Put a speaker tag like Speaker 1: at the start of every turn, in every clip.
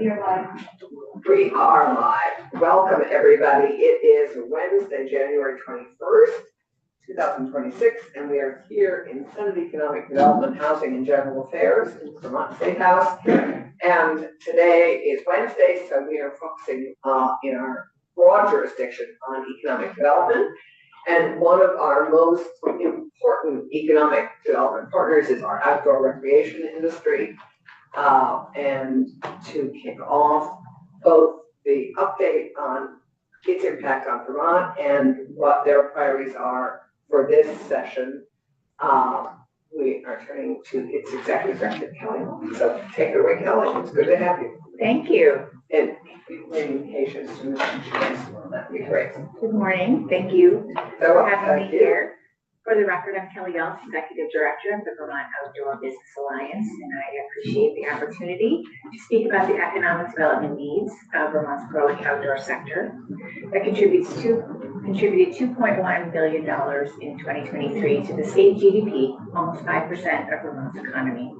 Speaker 1: We are live. Welcome, everybody. It is Wednesday, January 21st, 2026, and we are here in Senate Economic Development, Housing and General Affairs in Vermont State House. And today is Wednesday, so we are focusing in our broad jurisdiction on economic development. And one of our most important economic development partners is our outdoor recreation industry. And to kick off both the update on its impact on Vermont and what their priorities are for this session, we are turning to its executive director, Kelly. So take it away, Kelly. It's good to have you.
Speaker 2: Thank you.
Speaker 1: And bring patience to that'd be great.
Speaker 2: Good morning. Thank you for having me here. For the record, I'm Kelly Ellis, Executive Director of the Vermont Outdoor Business Alliance, and I appreciate the opportunity to speak about the economic development needs of Vermont's growing outdoor sector that contributed $2.1 billion in 2023 to the state GDP, almost 5% of Vermont's economy.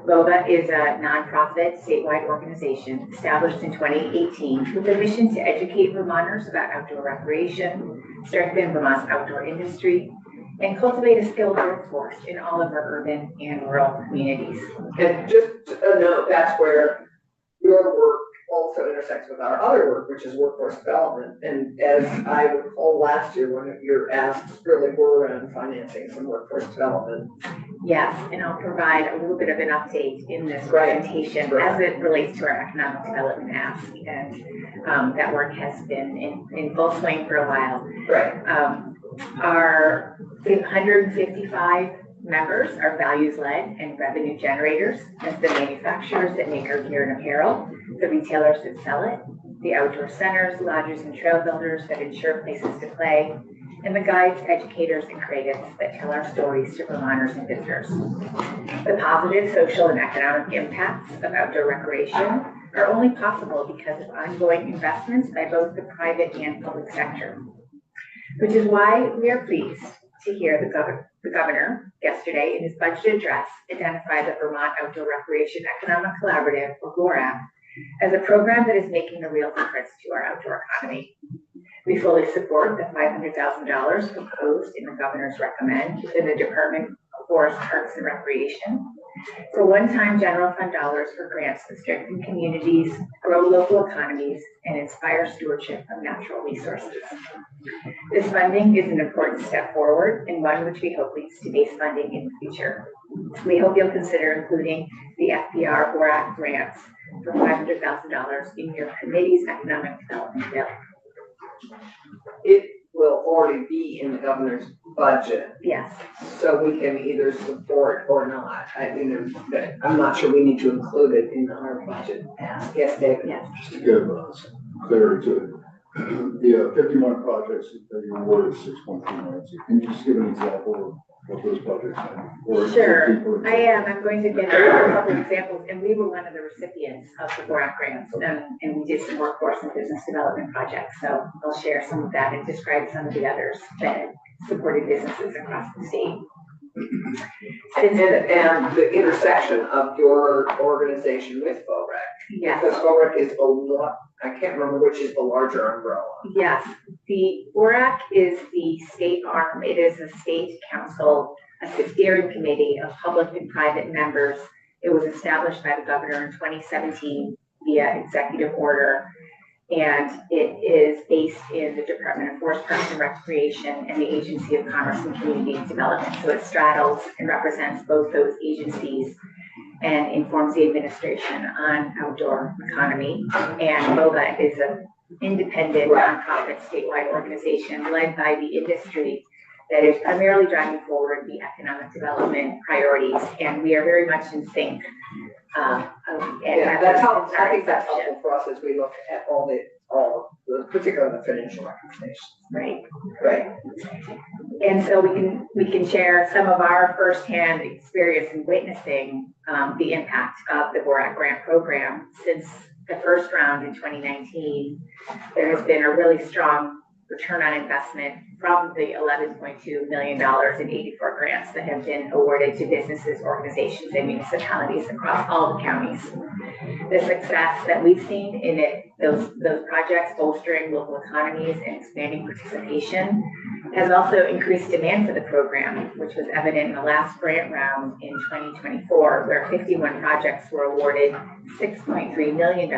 Speaker 2: VOBA is a nonprofit statewide organization established in 2018 with a mission to educate Vermonters about outdoor recreation, strengthen Vermont's outdoor industry, and cultivate a skilled workforce in all of our urban and rural communities.
Speaker 1: And just a note, that's where your work also intersects with our other work, which is workforce development. And as I recall last year, one of your asks really were around financing some workforce development.
Speaker 2: Yes, and I'll provide a little bit of an update in this presentation as it relates to our economic development ask. And that work has been in full swing for a while.
Speaker 1: Right.
Speaker 2: Our 155 members are values-led and revenue generators as the manufacturers that make our gear and apparel, the retailers that sell it, the outdoor centers, lodges, and trail builders that ensure places to play, and the guides, educators, and creatives that tell our stories to Vermonters and visitors. The positive social and economic impacts of outdoor recreation are only possible because of ongoing investments by both the private and public sector, which is why we are pleased to hear the governor yesterday in his budget address identify the Vermont Outdoor Recreation Economic Collaborative, or VORAC, as a program that is making a real difference to our outdoor economy. We fully support the $500,000 proposed in the governor's recommend within the Department of Forest, Parks, and Recreation for one-time general fund dollars for grants that strengthen communities, grow local economies, and inspire stewardship of natural resources. This funding is an important step forward and one which we hope leads to base funding in the future. We hope you'll consider including the FPR VORAC grants for $500,000 in your committee's economic development bill.
Speaker 1: It will already be in the governor's budget.
Speaker 2: Yes.
Speaker 1: So we can either support or not. I'm not sure we need to include it in our budget ask. Yes, David? Yes.
Speaker 3: Just to give us clarity to it. 51 projects that you awarded 6.3 million. Can you just give an example of what those projects are?
Speaker 2: Sure, I am. I'm going to give a couple examples, and we were one of the recipients of the VORAC grants, and we did some workforce and business development projects. So I'll share some of that and describe some of the others that supported businesses across the state.
Speaker 1: And the intersection of your organization with VORAC.
Speaker 2: Yes.
Speaker 1: Because VORAC is I can't remember which is the larger umbrella.
Speaker 2: Yes, the VORAC is the state arm. It is a state council, a steering committee of public and private members. It was established by the governor in 2017 via executive order, and it is based in the Department of Forest, Parks, and Recreation and the Agency of Commerce and Community Development. So it straddles and represents both those agencies and informs the administration on outdoor economy. And VOBA is an independent nonprofit statewide organization led by the industry that is primarily driving forward the economic development priorities. And we are very much in sync.
Speaker 1: That's helpful. I think that's helpful for us as we look at all the particularly the financial recommendations.
Speaker 2: Right.
Speaker 1: Right.
Speaker 2: And so we can share some of our firsthand experience in witnessing the impact of the VORAC grant program. Since the first round in 2019, there has been a really strong return on investment from the $11.2 million in 84 grants that have been awarded to businesses, organizations, and municipalities across all the counties. The success that we've seen in those projects bolstering local economies and expanding participation has also increased demand for the program, which was evident in the last grant round in 2024, where 51 projects were awarded $6.3 million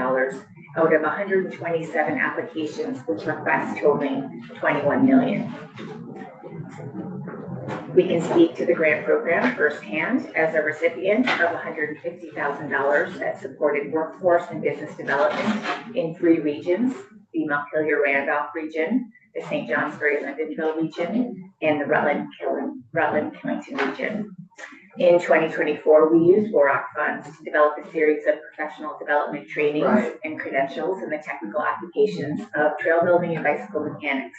Speaker 2: out of 127 applications with requests totaling $21 million. We can speak to the grant program firsthand as a recipient of $150,000 that supported workforce and business development in 3 regions: the Montpelier-Randolph region, the St. Johnsbury-Lindenville region, and the Rutland-Killington region. In 2024, we used VORAC funds to develop a series of professional development trainings and credentials in the technical applications of trail building and bicycle mechanics.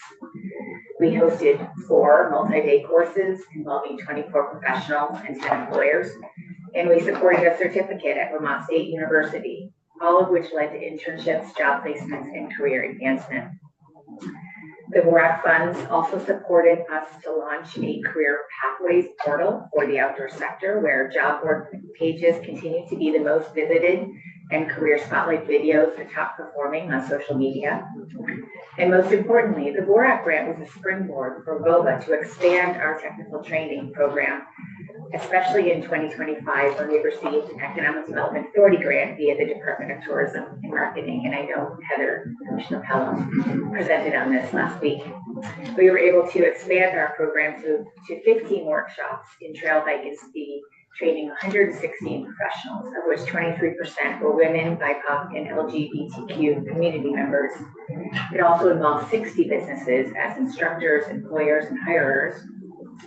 Speaker 2: We hosted 4 multi-day courses involving 24 professionals and 10 employers, and we supported a certificate at Vermont State University, all of which led to internships, job placements, and career advancement. The VORAC funds also supported us to launch a career pathways portal for the outdoor sector, where job board pages continue to be the most visited and career spotlight videos the top performing on social media. And most importantly, the VORAC grant was a springboard for VOBA to expand our technical training program, especially in 2025 when we received an Economic Development Authority grant via the Department of Tourism and Marketing. And I know Commissioner Pelham presented on this last week. We were able to expand our program to 15 workshops in trail bike and ski, training 116 professionals, of which 23% were women, BIPOC, and LGBTQ community members. It also involved 60 businesses as instructors, employers, and hirers.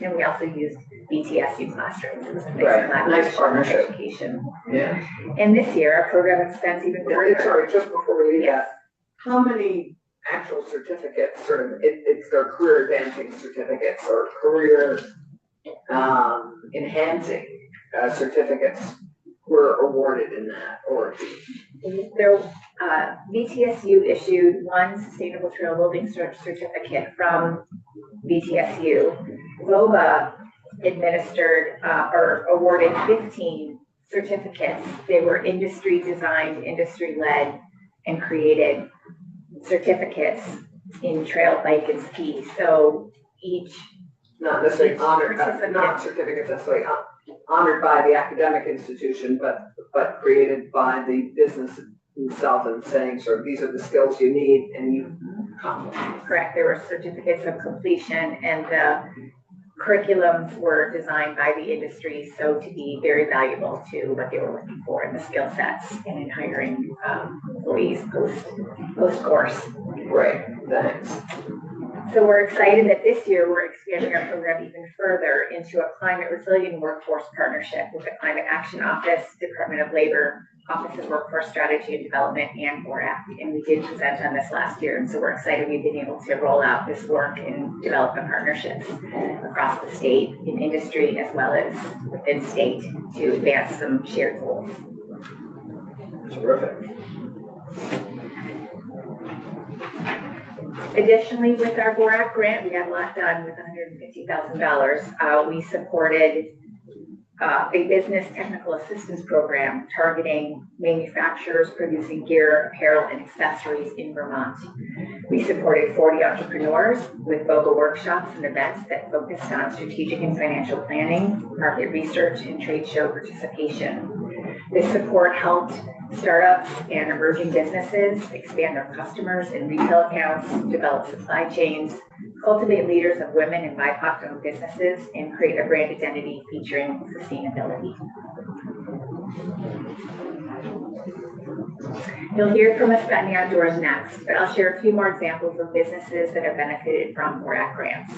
Speaker 2: And we also used BTSU classrooms. It was a
Speaker 1: Nice partnership.
Speaker 2: Education.
Speaker 1: Yeah.
Speaker 2: And this year, our program extends even further.
Speaker 1: Sorry, just before we leave that, how many actual certificates, it's their career advancing certificates or career enhancing certificates were awarded in that, or?
Speaker 2: There, BTSU issued 1 Sustainable Trail Building certificate from BTSU. VOBA administered or awarded 15 certificates. They were industry designed, industry led, and created certificates in trail, bike, and ski. So each
Speaker 1: Not necessarily honored, not certificates necessarily honored by the academic institution, but created by the business itself and saying, sort of, these are the skills you need and you come.
Speaker 2: Correct. There were certificates of completion, and the curriculums were designed by the industry so to be very valuable to what they were looking for in the skill sets and in hiring employees post course.
Speaker 1: Great, thanks.
Speaker 2: So we're excited that this year we're expanding our program even further into a climate resilient workforce partnership with the Climate Action Office, Department of Labor, Office of Workforce Strategy and Development, and VORAC. And we did present on this last year. And so we're excited we've been able to roll out this work and develop the partnerships across the state in industry as well as within state to advance some shared goals.
Speaker 1: Terrific.
Speaker 2: Additionally, with our VORAC grant, we got a lot done with $150,000. We supported a business technical assistance program targeting manufacturers producing gear, apparel, and accessories in Vermont. We supported 40 entrepreneurs with VOBA workshops and events that focused on strategic and financial planning, market research, and trade show participation. This support helped startups and emerging businesses expand their customers and retail accounts, develop supply chains, cultivate leaders of women and BIPOC-owned businesses, and create a brand identity featuring sustainability. You'll hear from us about the outdoors next, but I'll share a few more examples of businesses that have benefited from VORAC grants.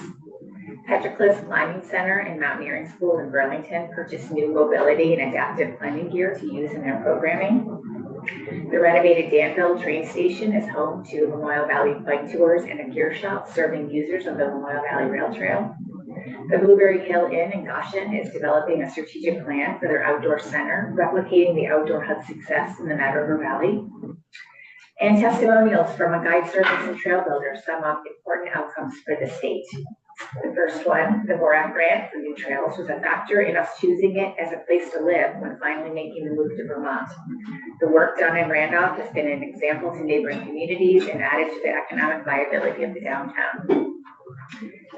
Speaker 2: Petrocliffs Climbing Center and Mountaineering School in Burlington purchased new mobility and adaptive climbing gear to use in their programming. The renovated Danville train station is home to Lamoille Valley Bike Tours and a gear shop serving users of the Lamoille Valley Rail Trail. The Blueberry Hill Inn in Goshen is developing a strategic plan for their outdoor center, replicating the outdoor hub success in the Mad River Valley. And testimonials from a guide service and trail builder sum up important outcomes for the state. The first one, the VORAC grant for new trails, was a factor in us choosing it as a place to live when finally making the move to Vermont. The work done in Randolph has been an example to neighboring communities and added to the economic viability of the downtown.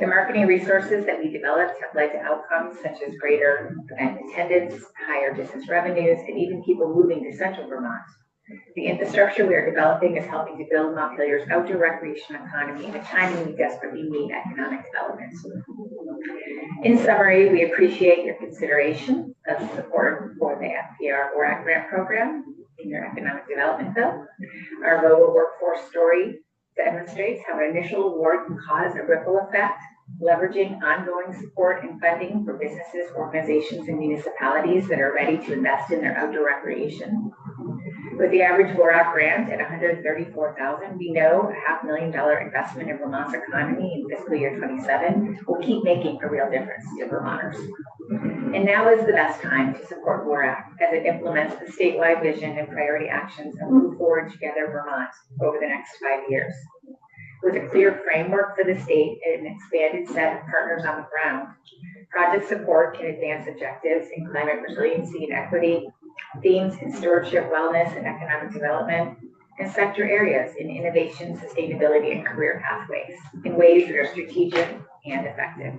Speaker 2: The marketing resources that we developed have led to outcomes such as greater event attendance, higher business revenues, and even people moving to central Vermont. The infrastructure we are developing is helping to build Montpelier's outdoor recreation economy in a time when we desperately need economic development. In summary, we appreciate your consideration of support for the FPR VORAC grant program in your economic development bill. Our VOA workforce story demonstrates how an initial award can cause a ripple effect, leveraging ongoing support and funding for businesses, organizations, and municipalities that are ready to invest in their outdoor recreation. With the average VORAC grant at $134,000, we know a $500,000 investment in Vermont's economy in fiscal year 27 will keep making a real difference to Vermonters. And now is the best time to support VORAC as it implements the statewide vision and priority actions and move forward together Vermont over the next 5 years. With a clear framework for the state and an expanded set of partners on the ground, project support can advance objectives in climate resiliency and equity, themes in stewardship, wellness, and economic development, and sector areas in innovation, sustainability, and career pathways in ways that are strategic and effective.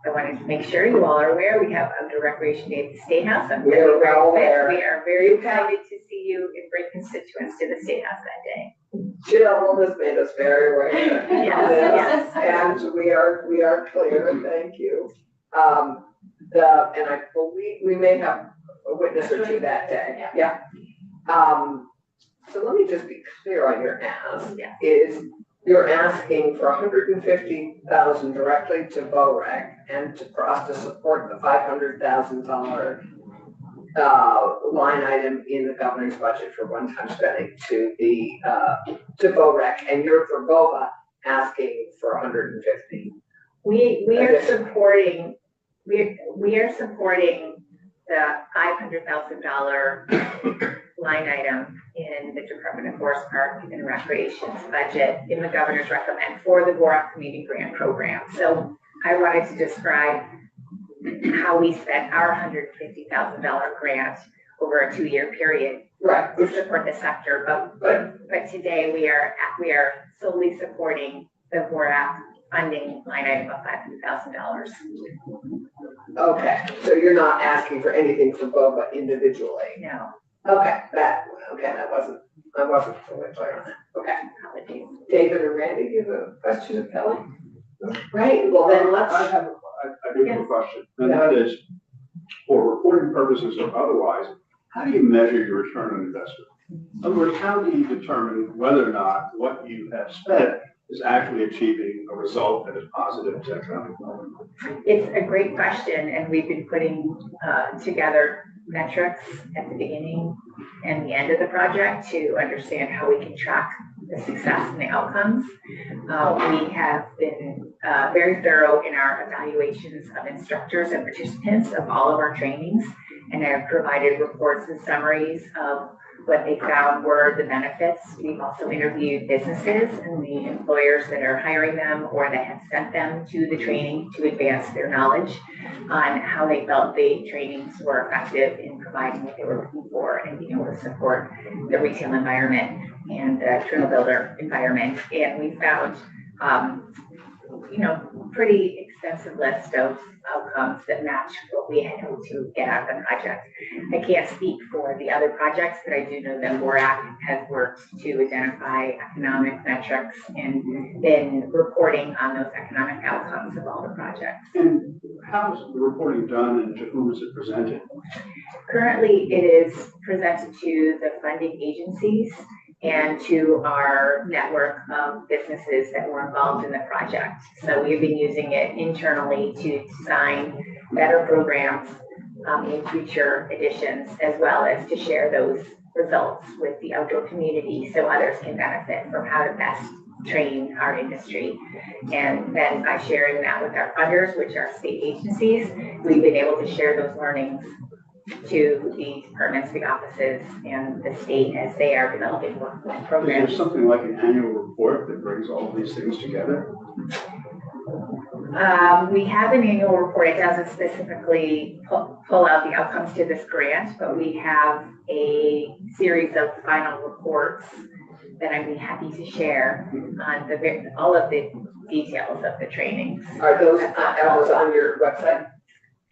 Speaker 2: I wanted to make sure you all are aware we have Outdoor Recreation Day at the State House on February 5th. We are very excited to see you and bring constituents to the State House that day.
Speaker 1: Jill has made us very aware.
Speaker 2: Yes.
Speaker 1: And we are clear, thank you. And I believe we may have a witness or two that day. Yeah. So let me just be clear on your ask.
Speaker 2: Yeah.
Speaker 1: Is you're asking for $150,000 directly to VORAC and for us to support the $500,000 line item in the governor's budget for one-time spending to VORAC, and you're for VOBA asking for $150,000.
Speaker 2: We are supporting the $500,000 line item in the Department of Forest Park and Recreation's budget in the governor's recommend for the VORAC Community Grant Program. So I wanted to describe how we spent our $150,000 grant over a 2-year period to support the sector. But today we are solely supporting the VORAC funding line item of $500,000.
Speaker 1: Okay, so you're not asking for anything from VOBA individually?
Speaker 2: No.
Speaker 1: Okay, I wasn't fully clear on that. Okay.
Speaker 2: Apologies.
Speaker 1: David or Randy, do you have a question of Kelly? Right, well then let's.
Speaker 4: I do have a question, and that is, for reporting purposes or otherwise, how do you measure your return on investment? In other words, how do you determine whether or not what you have spent is actually achieving a result that is positive to economic development?
Speaker 2: It's a great question, and we've been putting together metrics at the beginning and the end of the project to understand how we can track the success and the outcomes. We have been very thorough in our evaluations of instructors and participants of all of our trainings, and have provided reports and summaries of what they found were the benefits. We've also interviewed businesses and the employers that are hiring them or that have sent them to the training to advance their knowledge on how they felt the trainings were effective in providing what they were looking for and being able to support the retail environment and the trail builder environment. And we found, pretty extensive list of outcomes that match what we had hoped to get out of the project. I can't speak for the other projects, but I do know that VORAC has worked to identify economic metrics and been reporting on those economic outcomes of all the projects.
Speaker 4: And how is the reporting done and to whom is it presented?
Speaker 2: Currently, it is presented to the funding agencies and to our network of businesses that were involved in the project. So we've been using it internally to design better programs in future editions, as well as to share those results with the outdoor community so others can benefit from how to best train our industry. And then by sharing that with our funders, which are state agencies, we've been able to share those learnings to the departments, the offices, and the state as they are developing workforce
Speaker 4: Is there
Speaker 2: programs.
Speaker 4: something like an annual report that brings all these things together?
Speaker 2: We have an annual report. It doesn't specifically pull out the outcomes to this grant, but we have a series of final reports that I'd be happy to share on all of the details of the trainings.
Speaker 1: Are those on your website?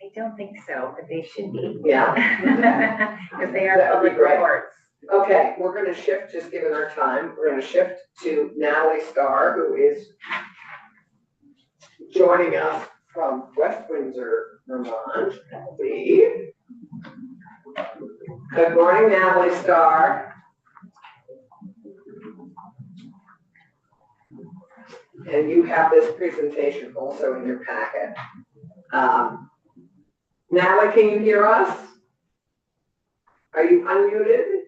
Speaker 2: I don't think so, but they should be.
Speaker 1: Yeah.
Speaker 2: Because they are
Speaker 1: That would be
Speaker 2: public
Speaker 1: great.
Speaker 2: reports.
Speaker 1: Okay, we're gonna shift, just given our time, we're gonna shift to Natalie Starr, who is joining us from West Windsor, Vermont. Good morning, Natalie Starr. And you have this presentation also in your packet. Natalie, can you hear us? Are you unmuted?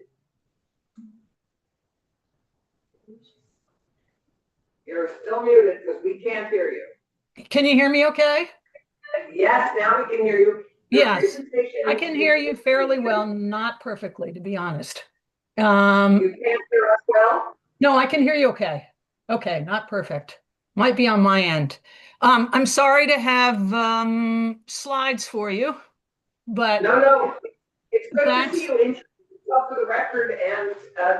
Speaker 1: You're still muted because we can't hear you.
Speaker 5: Can you hear me okay?
Speaker 1: Yes, now we can hear you. Your
Speaker 5: Yes,
Speaker 1: presentation
Speaker 5: I
Speaker 1: is-
Speaker 5: can hear you fairly well, not perfectly, to be honest.
Speaker 1: You can't hear us well?
Speaker 5: No, I can hear you okay. Okay, not perfect. Might be on my end. I'm sorry to have slides for you, but
Speaker 1: No, it's good to
Speaker 5: That's-
Speaker 1: see you. Introduce yourself for the record and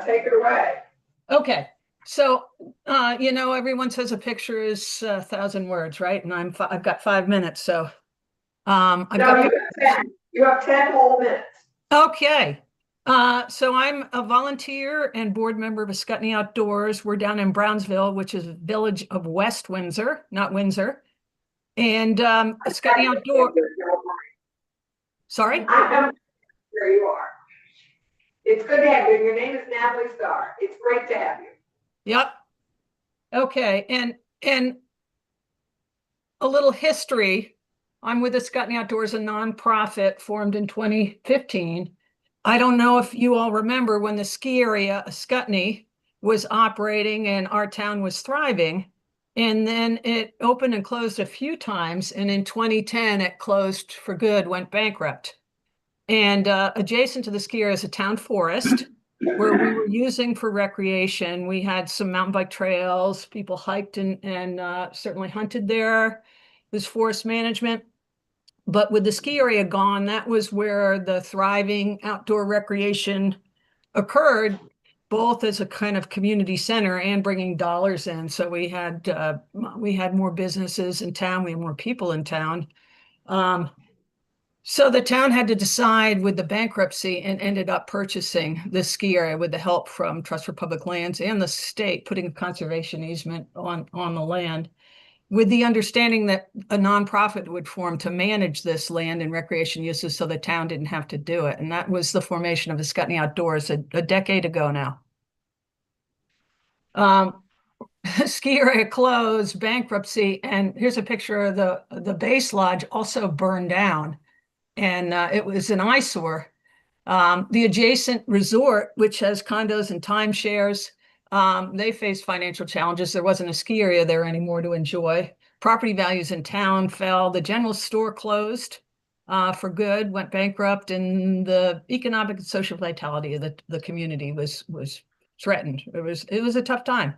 Speaker 1: take it away.
Speaker 5: okay. So, everyone says a picture is 1,000 words, right? And I've got 5 minutes, so I've
Speaker 1: No,
Speaker 5: got.
Speaker 1: you have 10 whole minutes.
Speaker 5: Okay. So I'm a volunteer and board member of Ascutney Outdoors. We're down in Brownsville, which is a village of West Windsor, not Windsor. And Ascutney Outdoor, sorry?
Speaker 1: I'm There you are. It's good to have you. Your name is Natalie Starr. It's great to have you.
Speaker 5: Yep. Okay. And a little history. I'm with Ascutney Outdoors, a nonprofit formed in 2015. I don't know if you all remember when the ski area, Ascutney, was operating and our town was thriving. And then it opened and closed a few times. And in 2010, it closed for good, went bankrupt. And adjacent to the ski area is a town forest where we were using for recreation. We had some mountain bike trails, people hiked and certainly hunted there. It was forest management. But with the ski area gone, that was where the thriving outdoor recreation occurred, both as a kind of community center and bringing dollars in. So we had more businesses in town, we had more people in town. So the town had to decide with the bankruptcy and ended up purchasing this ski area with the help from Trust for Public Lands and the state putting a conservation easement on the land, with the understanding that a nonprofit would form to manage this land and recreation uses so the town didn't have to do it. And that was the formation of Ascutney Outdoors a decade ago now. Ski area closed, bankruptcy, and here's a picture of the base lodge also burned down. And it was an eyesore. The adjacent resort, which has condos and timeshares, they faced financial challenges. There wasn't a ski area there anymore to enjoy. Property values in town fell. The general store closed for good, went bankrupt, and the economic and social vitality of the community was threatened. It was a tough time.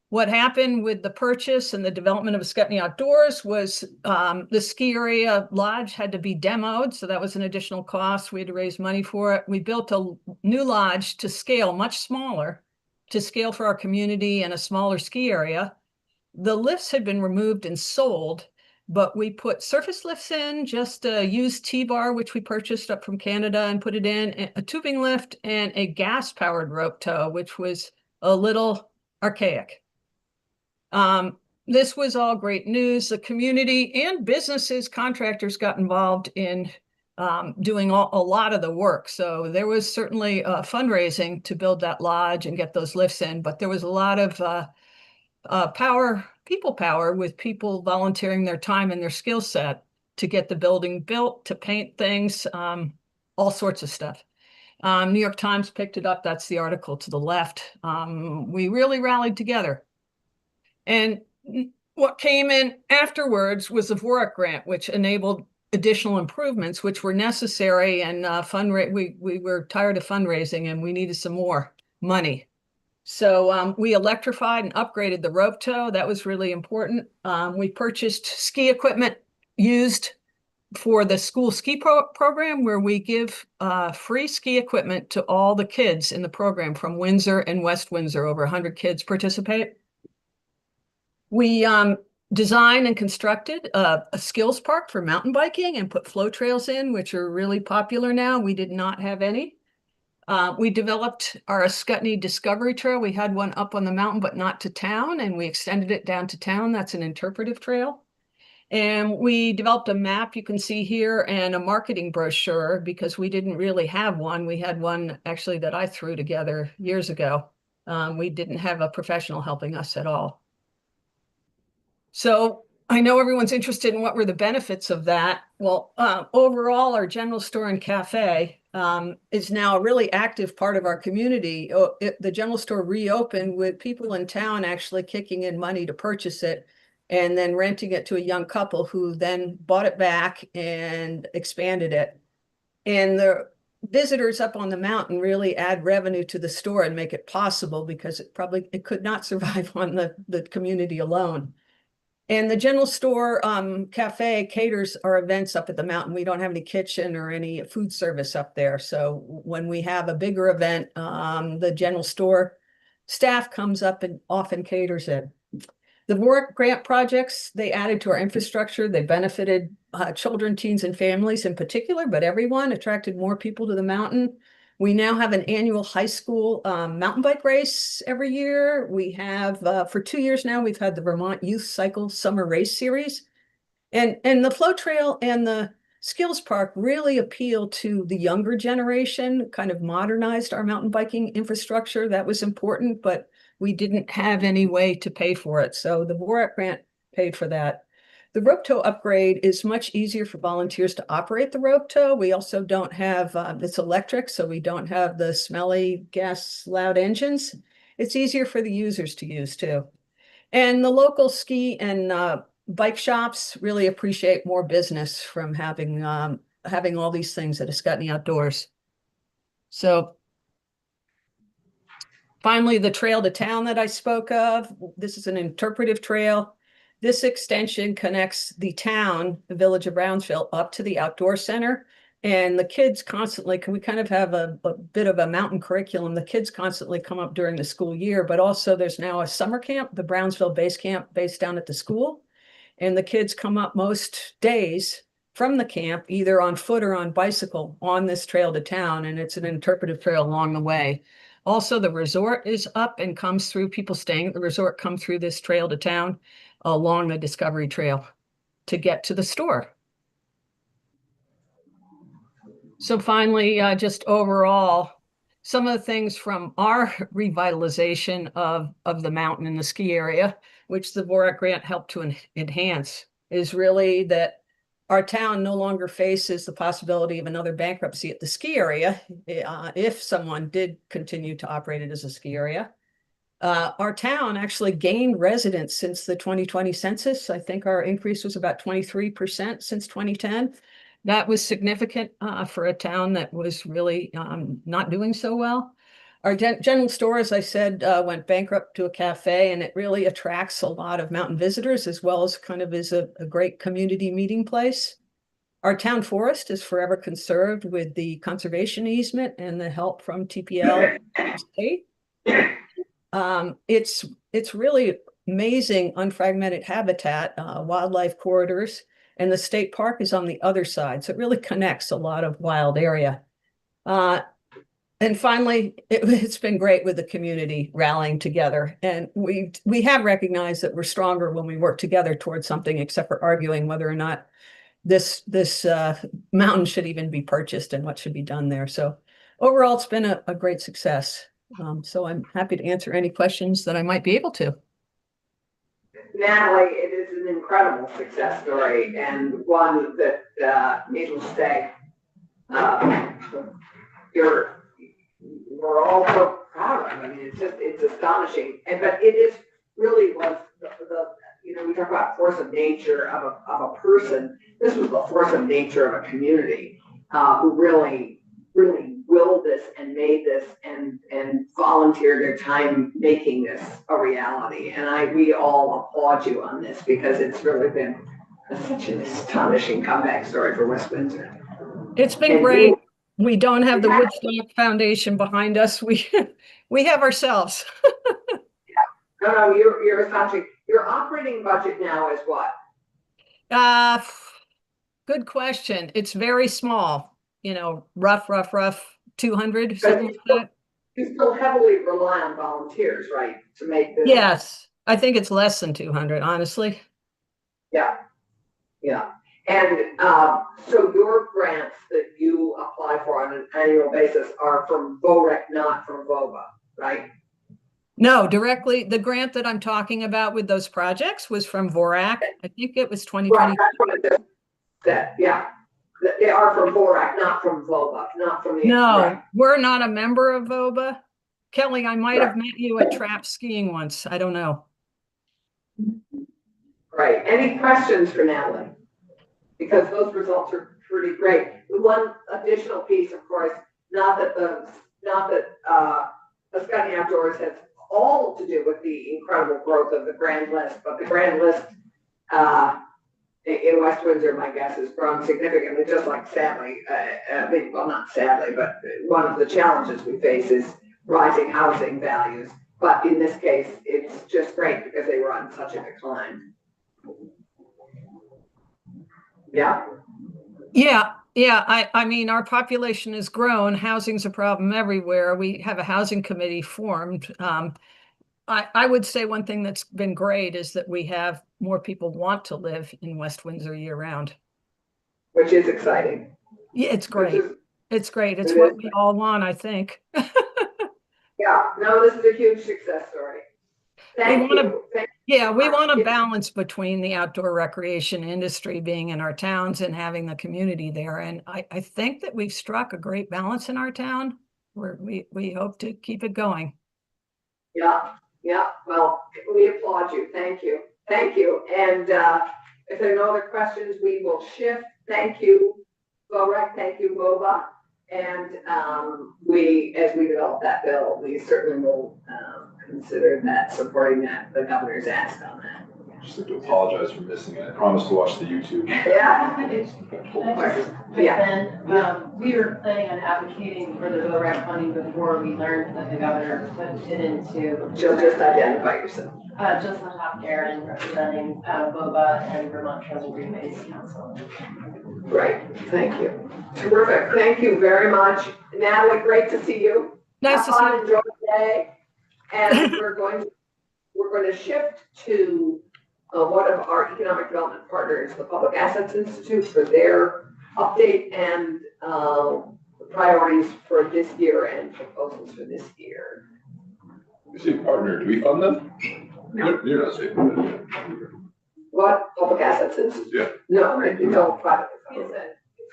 Speaker 5: What happened with the purchase and the development of Ascutney Outdoors was the ski area lodge had to be demoed, so that was an additional cost. We had to raise money for it. We built a new lodge to scale, much smaller, to scale for our community and a smaller ski area. The lifts had been removed and sold, but we put surface lifts in, just a used T-bar, which we purchased up from Canada and put it in, a tubing lift, and a gas-powered rope tow, which was a little archaic. This was all great news. The community and businesses, contractors got involved in doing a lot of the work. So there was certainly fundraising to build that lodge and get those lifts in, but there was a lot of people power with people volunteering their time and their skill set to get the building built, to paint things, all sorts of stuff. New York Times picked it up. That's the article to the left. We really rallied together. And what came in afterwards was the VORAC grant, which enabled additional improvements, which were necessary, and we were tired of fundraising and we needed some more money. So we electrified and upgraded the rope tow. That was really important. We purchased ski equipment used for the school ski program, where we give free ski equipment to all the kids in the program from Windsor and West Windsor. Over 100 kids participate. We designed and constructed a skills park for mountain biking and put flow trails in, which are really popular now. We did not have any. We developed our Ascutney Discovery Trail. We had one up on the mountain, but not to town, and we extended it down to town. That's an interpretive trail. And we developed a map you can see here and a marketing brochure, because we didn't really have one. We had one actually that I threw together years ago. We didn't have a professional helping us at all. So I know everyone's interested in what were the benefits of that. Well, overall, our general store and cafe is now a really active part of our community. The general store reopened with people in town actually kicking in money to purchase it, and then renting it to a young couple who then bought it back and expanded it. And the visitors up on the mountain really add revenue to the store and make it possible, because it could not survive on the community alone. And the general store cafe caters our events up at the mountain. We don't have any kitchen or any food service up there. So when we have a bigger event, the general store staff comes up and often caters it. The VORC grant projects, they added to our infrastructure. They benefited children, teens, and families in particular, but everyone, attracted more people to the mountain. We now have an annual high school mountain bike race every year. We have, for 2 years now, we've had the Vermont Youth Cycle Summer Race Series. And the Flow Trail and the Skills Park really appeal to the younger generation, kind of modernized our mountain biking infrastructure. That was important, but we didn't have any way to pay for it. So the VORAC grant paid for that. The rope tow upgrade is much easier for volunteers to operate the rope tow. We also don't have, it's electric, so we don't have the smelly gas loud engines. It's easier for the users to use too. And the local ski and bike shops really appreciate more business from having all these things at Ascutney Outdoors. So finally, the trail to town that I spoke of, this is an interpretive trail. This extension connects the town, the village of Brownsville, up to the outdoor center. And the kids constantly, we kind of have a bit of a mountain curriculum. The kids constantly come up during the school year, but also there's now a summer camp, the Brownsville base camp, based down at the school. And the kids come up most days from the camp, either on foot or on bicycle, on this trail to town. And it's an interpretive trail along the way. Also, the resort is up and comes through. People staying at the resort come through this trail to town along the Discovery Trail to get to the store. So finally, just overall, some of the things from our revitalization of the mountain and the ski area, which the VORAC grant helped to enhance, is really that our town no longer faces the possibility of another bankruptcy at the ski area if someone did continue to operate it as a ski area. Our town actually gained residents since the 2020 census. I think our increase was about 23% since 2010. That was significant for a town that was really not doing so well. Our general store, as I said, went bankrupt to a cafe, and it really attracts a lot of mountain visitors, as well as kind of is a great community meeting place. Our town forest is forever conserved with the conservation easement and the help from TPL state. It's really amazing unfragmented habitat, wildlife corridors, and the state park is on the other side. So it really connects a lot of wild area. And finally, it's been great with the community rallying together. And we have recognized that we're stronger when we work together towards something, except for arguing whether or not this mountain should even be purchased and what should be done there. So overall, it's been a great success. So I'm happy to answer any questions that I might be able to.
Speaker 1: Natalie, it is an incredible success story, and one that needless to say, we're all so proud of. I mean, it's astonishing, but it is really was the we talk about force of nature of a person this was the force of nature of a community, who really willed this and made this and volunteered their time making this a reality. And we all applaud you on this because it's really been such an astonishing comeback story for West Windsor.
Speaker 5: It's been
Speaker 1: And
Speaker 5: great. We don't have the Woodstock Foundation behind us. We have ourselves.
Speaker 1: No, you're astonishing. Your operating budget now is what?
Speaker 5: Good question. It's very small, rough 200, something like that.
Speaker 1: You still heavily rely on volunteers, right, to make this?
Speaker 5: Yes, I think it's less than 200, honestly.
Speaker 1: Yeah. And so your grants that you apply for on an annual basis are from VOREC, not from VOBA, right?
Speaker 5: No, directly. The grant that I'm talking about with those projects was from VORAC. I think it was 2020.
Speaker 1: Right, that's what it just said, yeah. They are from VOREC, not from VOBA, not from the.
Speaker 5: No,
Speaker 1: right.
Speaker 5: we're not a member of VOBA. Kelly, I might have
Speaker 1: Right.
Speaker 5: met you at Trap Skiing once. I don't know.
Speaker 1: Right. Any questions for Natalie? Because those results are pretty great. The one additional piece, of course, not that Ascutney Outdoors has all to do with the incredible growth of the Grand List, but the Grand List in West Windsor, my guess, has grown significantly, just like sadly, well, not sadly, but one of the challenges we face is rising housing values. But in this case, it's just great because they were on such a decline. Yeah.
Speaker 5: I mean, our population has grown. Housing's a problem everywhere. We have a housing committee formed. I would say one thing that's been great is that we have more people want to live in West Windsor year round.
Speaker 1: Which is exciting.
Speaker 5: Yeah, it's great. It's great. It's
Speaker 1: It
Speaker 5: what
Speaker 1: is.
Speaker 5: we all want, I think.
Speaker 1: Yeah, no, this is a huge success story. Thank you.
Speaker 5: We want a balance between the outdoor recreation industry being in our towns and having the community there. And I think that we've struck a great balance in our town where we hope to keep it going.
Speaker 1: Yeah, well, we applaud you. Thank you. And if there are no other questions, we will shift. Thank you, VOREC. Thank you, VOBA. And as we develop that bill, we certainly will consider that, supporting that, the governor's ask on that.
Speaker 6: Just like to apologize for missing it. I promised to watch the YouTube.
Speaker 1: Yeah.
Speaker 7: We were planning on advocating for the VOREC funding before we learned that the governor put it into.
Speaker 1: Just identify yourself.
Speaker 7: Just Hopkaren, representing VOBA and Vermont Trails Green Base Council.
Speaker 1: Great, thank you. Terrific, thank you very much. Natalie, great to see you.
Speaker 5: Nice to see you.
Speaker 1: Enjoy the day. And we're going to shift to one of our economic development partners, the Public Assets Institute, for their update and priorities for this year and proposals for this year.
Speaker 6: You say partner, do we fund them?
Speaker 2: No.
Speaker 6: You're not saying that.
Speaker 1: What, Public Assets Institute?
Speaker 6: Yeah.
Speaker 1: No, it's all private.
Speaker 7: It's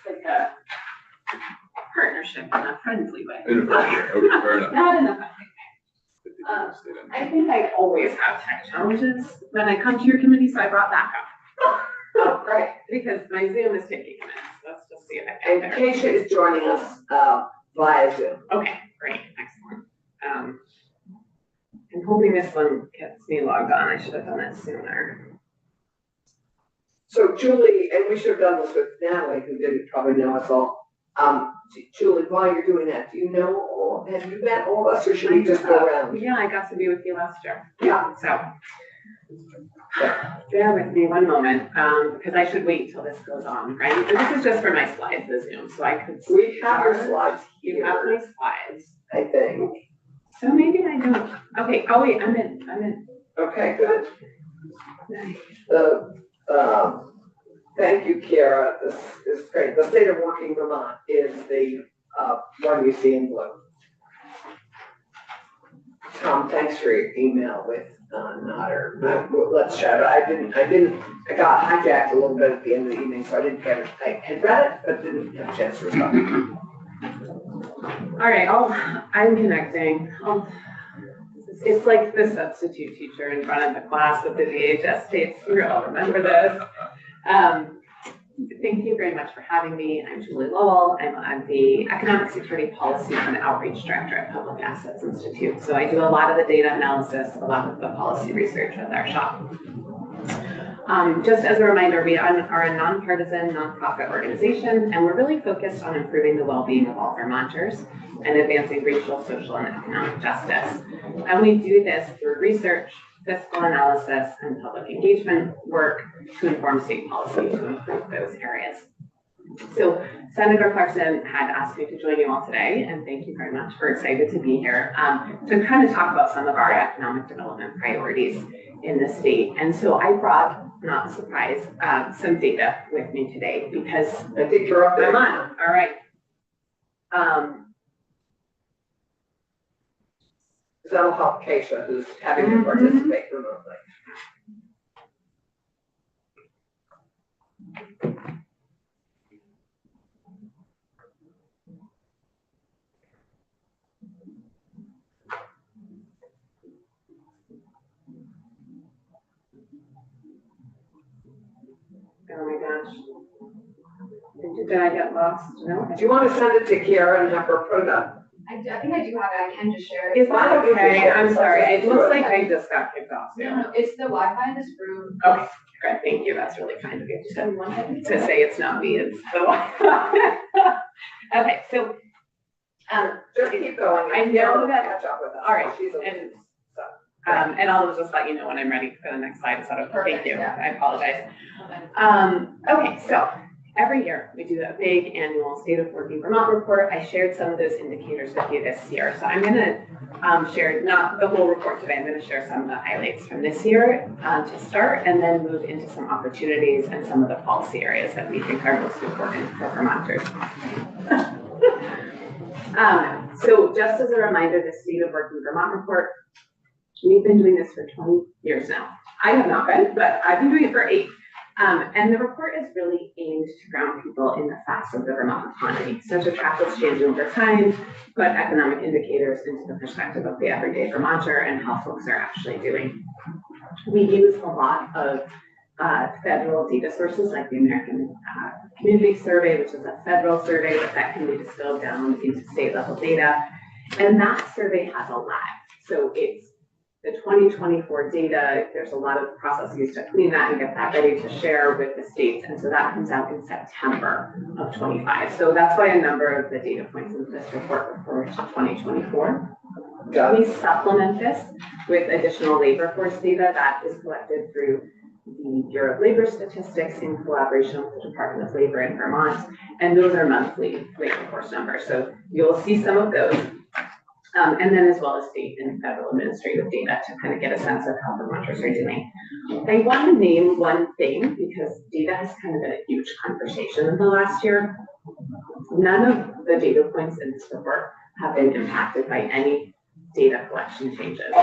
Speaker 7: like a partnership in a friendly way.
Speaker 6: In a partner, okay, fair enough.
Speaker 7: Not in a friendly way. I think I always have tech challenges when I come to your committee, so I brought that up.
Speaker 1: Oh, great.
Speaker 7: Because my Zoom is taking minutes. Let's just see if I
Speaker 1: And
Speaker 7: can get there.
Speaker 1: Keisha is joining us via Zoom.
Speaker 7: Okay, great, excellent. I'm hoping this one gets me logged on. I should have done it sooner.
Speaker 1: So Julie, and we should have done this with Natalie, who didn't probably know us all. Julie, while you're doing that, do you know have you met all of us, or should we just go around?
Speaker 7: Yeah, I got to be with you last year.
Speaker 1: Yeah.
Speaker 7: So bear with me one moment, because I should wait till this goes on, right? So this is just for my slides, the Zoom, so I could.
Speaker 1: We have your slides
Speaker 7: You have my
Speaker 1: here,
Speaker 7: slides.
Speaker 1: I think.
Speaker 7: So maybe I don't. Okay, oh wait, I'm in.
Speaker 1: Okay, good. Thank you, Kiara. This is great. The State of Working Vermont is the one you see in blue. Tom, thanks for your email with Nutter. Let's chat. I got hijacked a little bit at the end of the evening, so I didn't get it. I had read it, but didn't have a chance to respond.
Speaker 7: All right, I'm connecting. It's like the substitute teacher in front of the class with the VHS tapes. You all remember this. Thank you very much for having me. I'm Julie Lowell. I'm the Economic Security Policy and Outreach Director at Public Assets Institute. So I do a lot of the data analysis, a lot of the policy research with our shop. Just as a reminder, we are a nonpartisan, nonprofit organization, and we're really focused on improving the well-being of all Vermonters and advancing racial, social, and economic justice. And we do this through research, fiscal analysis, and public engagement work to inform state policy to improve those areas. So Senator Clarkson had asked me to join you all today, and thank you very much. We're excited to be here to kind of talk about some of our economic development priorities in the state. And so I brought, not a surprise, some data with me today because
Speaker 1: I think you're up there.
Speaker 7: I'm on. All right.
Speaker 1: That'll help Keisha, who's having to participate remotely.
Speaker 7: Oh my gosh. Did I get lost? No.
Speaker 1: Do you want to send it to Kiara and have her put it up?
Speaker 8: I think I do have it. I can just share it.
Speaker 7: Is that okay? I'm sorry. It looks like I just got kicked off.
Speaker 8: No, it's the Wi-Fi in this room.
Speaker 7: Okay, great. Thank you. That's really kind of you to say it's not me, it's the Wi-Fi. Okay, so
Speaker 1: Just keep going.
Speaker 7: I know that-
Speaker 1: Catch up with us.
Speaker 7: all right,
Speaker 1: She's a
Speaker 7: and-
Speaker 1: so.
Speaker 7: and I'll just let you know when I'm ready for the next slide. So thank
Speaker 8: Perfect,
Speaker 7: you.
Speaker 8: yeah.
Speaker 7: I apologize. Okay, so every year we do a big annual State of Working Vermont report. I shared some of those indicators with you this year. So I'm going to share not the whole report today. I'm going to share some of the highlights from this year to start, and then move into some opportunities and some of the policy areas that we think are most important for Vermonters. So just as a reminder, the State of Working Vermont report, we've been doing this for 20 years now. I have not been, but I've been doing it for 8. And the report is really aimed to ground people in the facts of the Vermont economy, so to track what's changing over time, put economic indicators into the perspective of the everyday Vermonter and how folks are actually doing. We use a lot of federal data sources like the American Community Survey, which is a federal survey, but that can be distilled down into state level data. And that survey has a lag. So it's the 2024 data, there's a lot of processes to clean that and get that ready to share with the states. And so that comes out in September of 25. So that's why a number of the data points in this report refer to 2024. We supplement this with additional labor force data that is collected through the Bureau of Labor Statistics in collaboration with the Department of Labor in Vermont. And those are monthly labor force numbers. So you'll see some of those. And then as well as state and federal administrative data to kind of get a sense of how Vermonters are doing. I want to name one thing because data has kind of been a huge conversation in the last year. None of the data points in this report have been impacted by any data collection changes,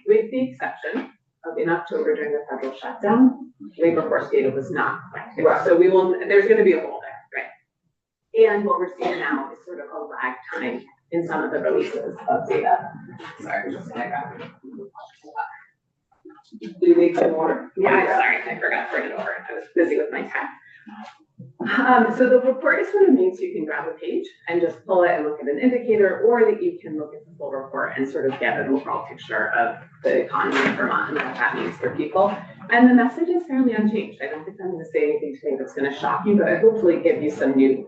Speaker 7: with the exception of in October during the federal shutdown, labor force data was not collected.
Speaker 1: Right.
Speaker 7: So there's going to be a hole there, right? And what we're seeing now is sort of a lag time in some of the releases of data. Sorry, just gonna go.
Speaker 1: Do you need some water?
Speaker 7: Yeah, I'm sorry, I forgot to bring it over. I was busy with my tech. So the report is sort of means you can grab a page and just pull it and look at an indicator, or that you can look at the full report and sort of get an overall picture of the economy of Vermont and what that means for people. And the message is fairly unchanged. I don't think I'm going to say anything today that's going to shock you, but I hopefully give you some new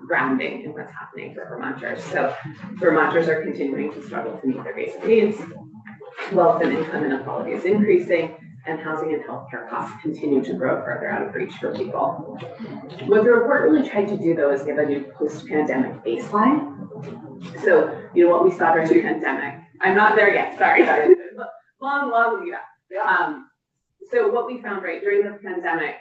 Speaker 7: grounding in what's happening for Vermonters. So Vermonters are continuing to struggle to meet their basic needs. Wealth and income inequality is increasing, and housing and healthcare costs continue to grow further out of reach for people. What the report really tried to do, though, is give a new post-pandemic baseline. So, what we saw during the pandemic. I'm not there yet, sorry. long lead up. So what we found, right, during the pandemic,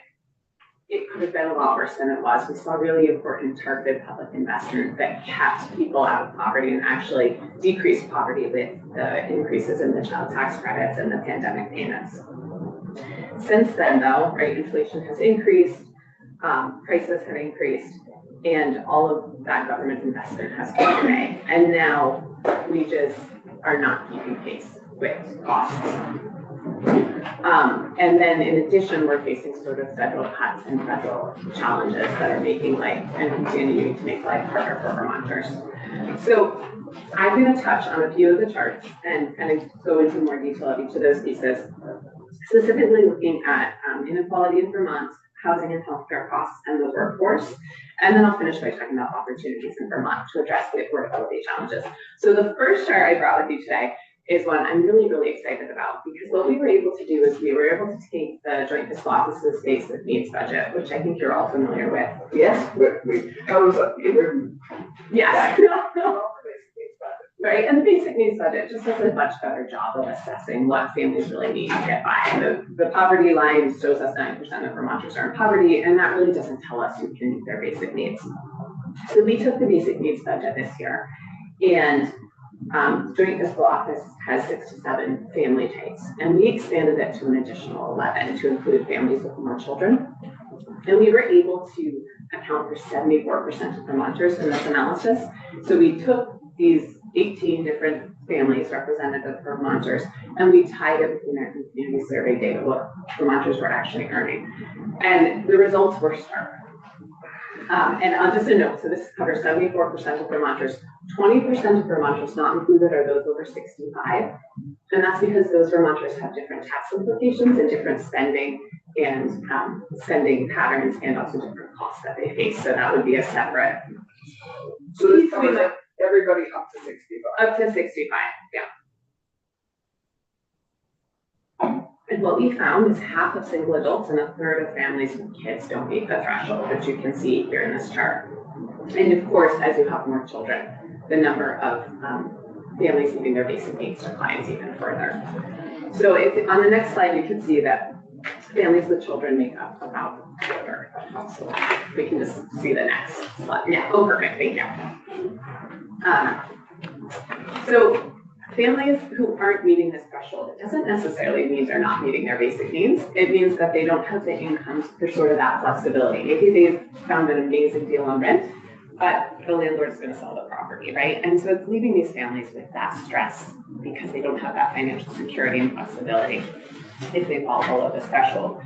Speaker 7: it could have been a lot worse than it was. We saw really important targeted public investment that kept people out of poverty and actually decreased poverty with the increases in the child tax credits and the pandemic payments. Since then, though, right, inflation has increased, prices have increased, and all of that government investment has gone away. And now we just are not keeping pace with costs. And then in addition, we're facing sort of federal cuts and federal challenges that are making life and continuing to make life harder for Vermonters. So I'm going to touch on a few of the charts and kind of go into more detail of each of those pieces, specifically looking at inequality in Vermont, housing and healthcare costs, and the workforce. And then I'll finish by talking about opportunities in Vermont to address the affordability challenges. So the first chart I brought with you today is one I'm really, really excited about, because what we were able to do is we were able to take the Joint Fiscal Office's basic needs budget, which I think you're all familiar with.
Speaker 1: Yes, we comes up,
Speaker 7: Yes. Right, and the basic needs budget just does a much better job of assessing what families really need to get by. The poverty line shows us 9% of Vermonters are in poverty, and that really doesn't tell us who can meet their basic needs. So we took the basic needs budget this year, and Joint Fiscal Office has 6 to 7 family types, and we expanded it to an additional 11 to include families with more children. And we were able to account for 74% of Vermonters in this analysis. So we took these 18 different families represented as Vermonters, and we tied it with the American Community Survey data, what Vermonters were actually earning. And the results were stark. And just a note, so this covers 74% of Vermonters. 20% of Vermonters not included are those over 65. And that's because those Vermonters have different tax implications and different spending and spending patterns, and also different costs that they face. So that would be a separate.
Speaker 1: So this covers everybody up to 65.
Speaker 7: Up to 65, yeah. And what we found is half of single adults and a third of families with kids don't meet the threshold, which you can see here in this chart. And of course, as you have more children, the number of families meeting their basic needs declines even further. So on the next slide, you can see that families with children make up about a quarter. So we can just see the next slide. Yeah, oh, perfect, thank you. So families who aren't meeting this threshold, it doesn't necessarily mean they're not meeting their basic needs. It means that they don't have the incomes for sort of that flexibility. Maybe they've found an amazing deal on rent, but the landlord's going to sell the property, right? And so it's leaving these families with that stress because they don't have that financial security and flexibility if they fall below this threshold.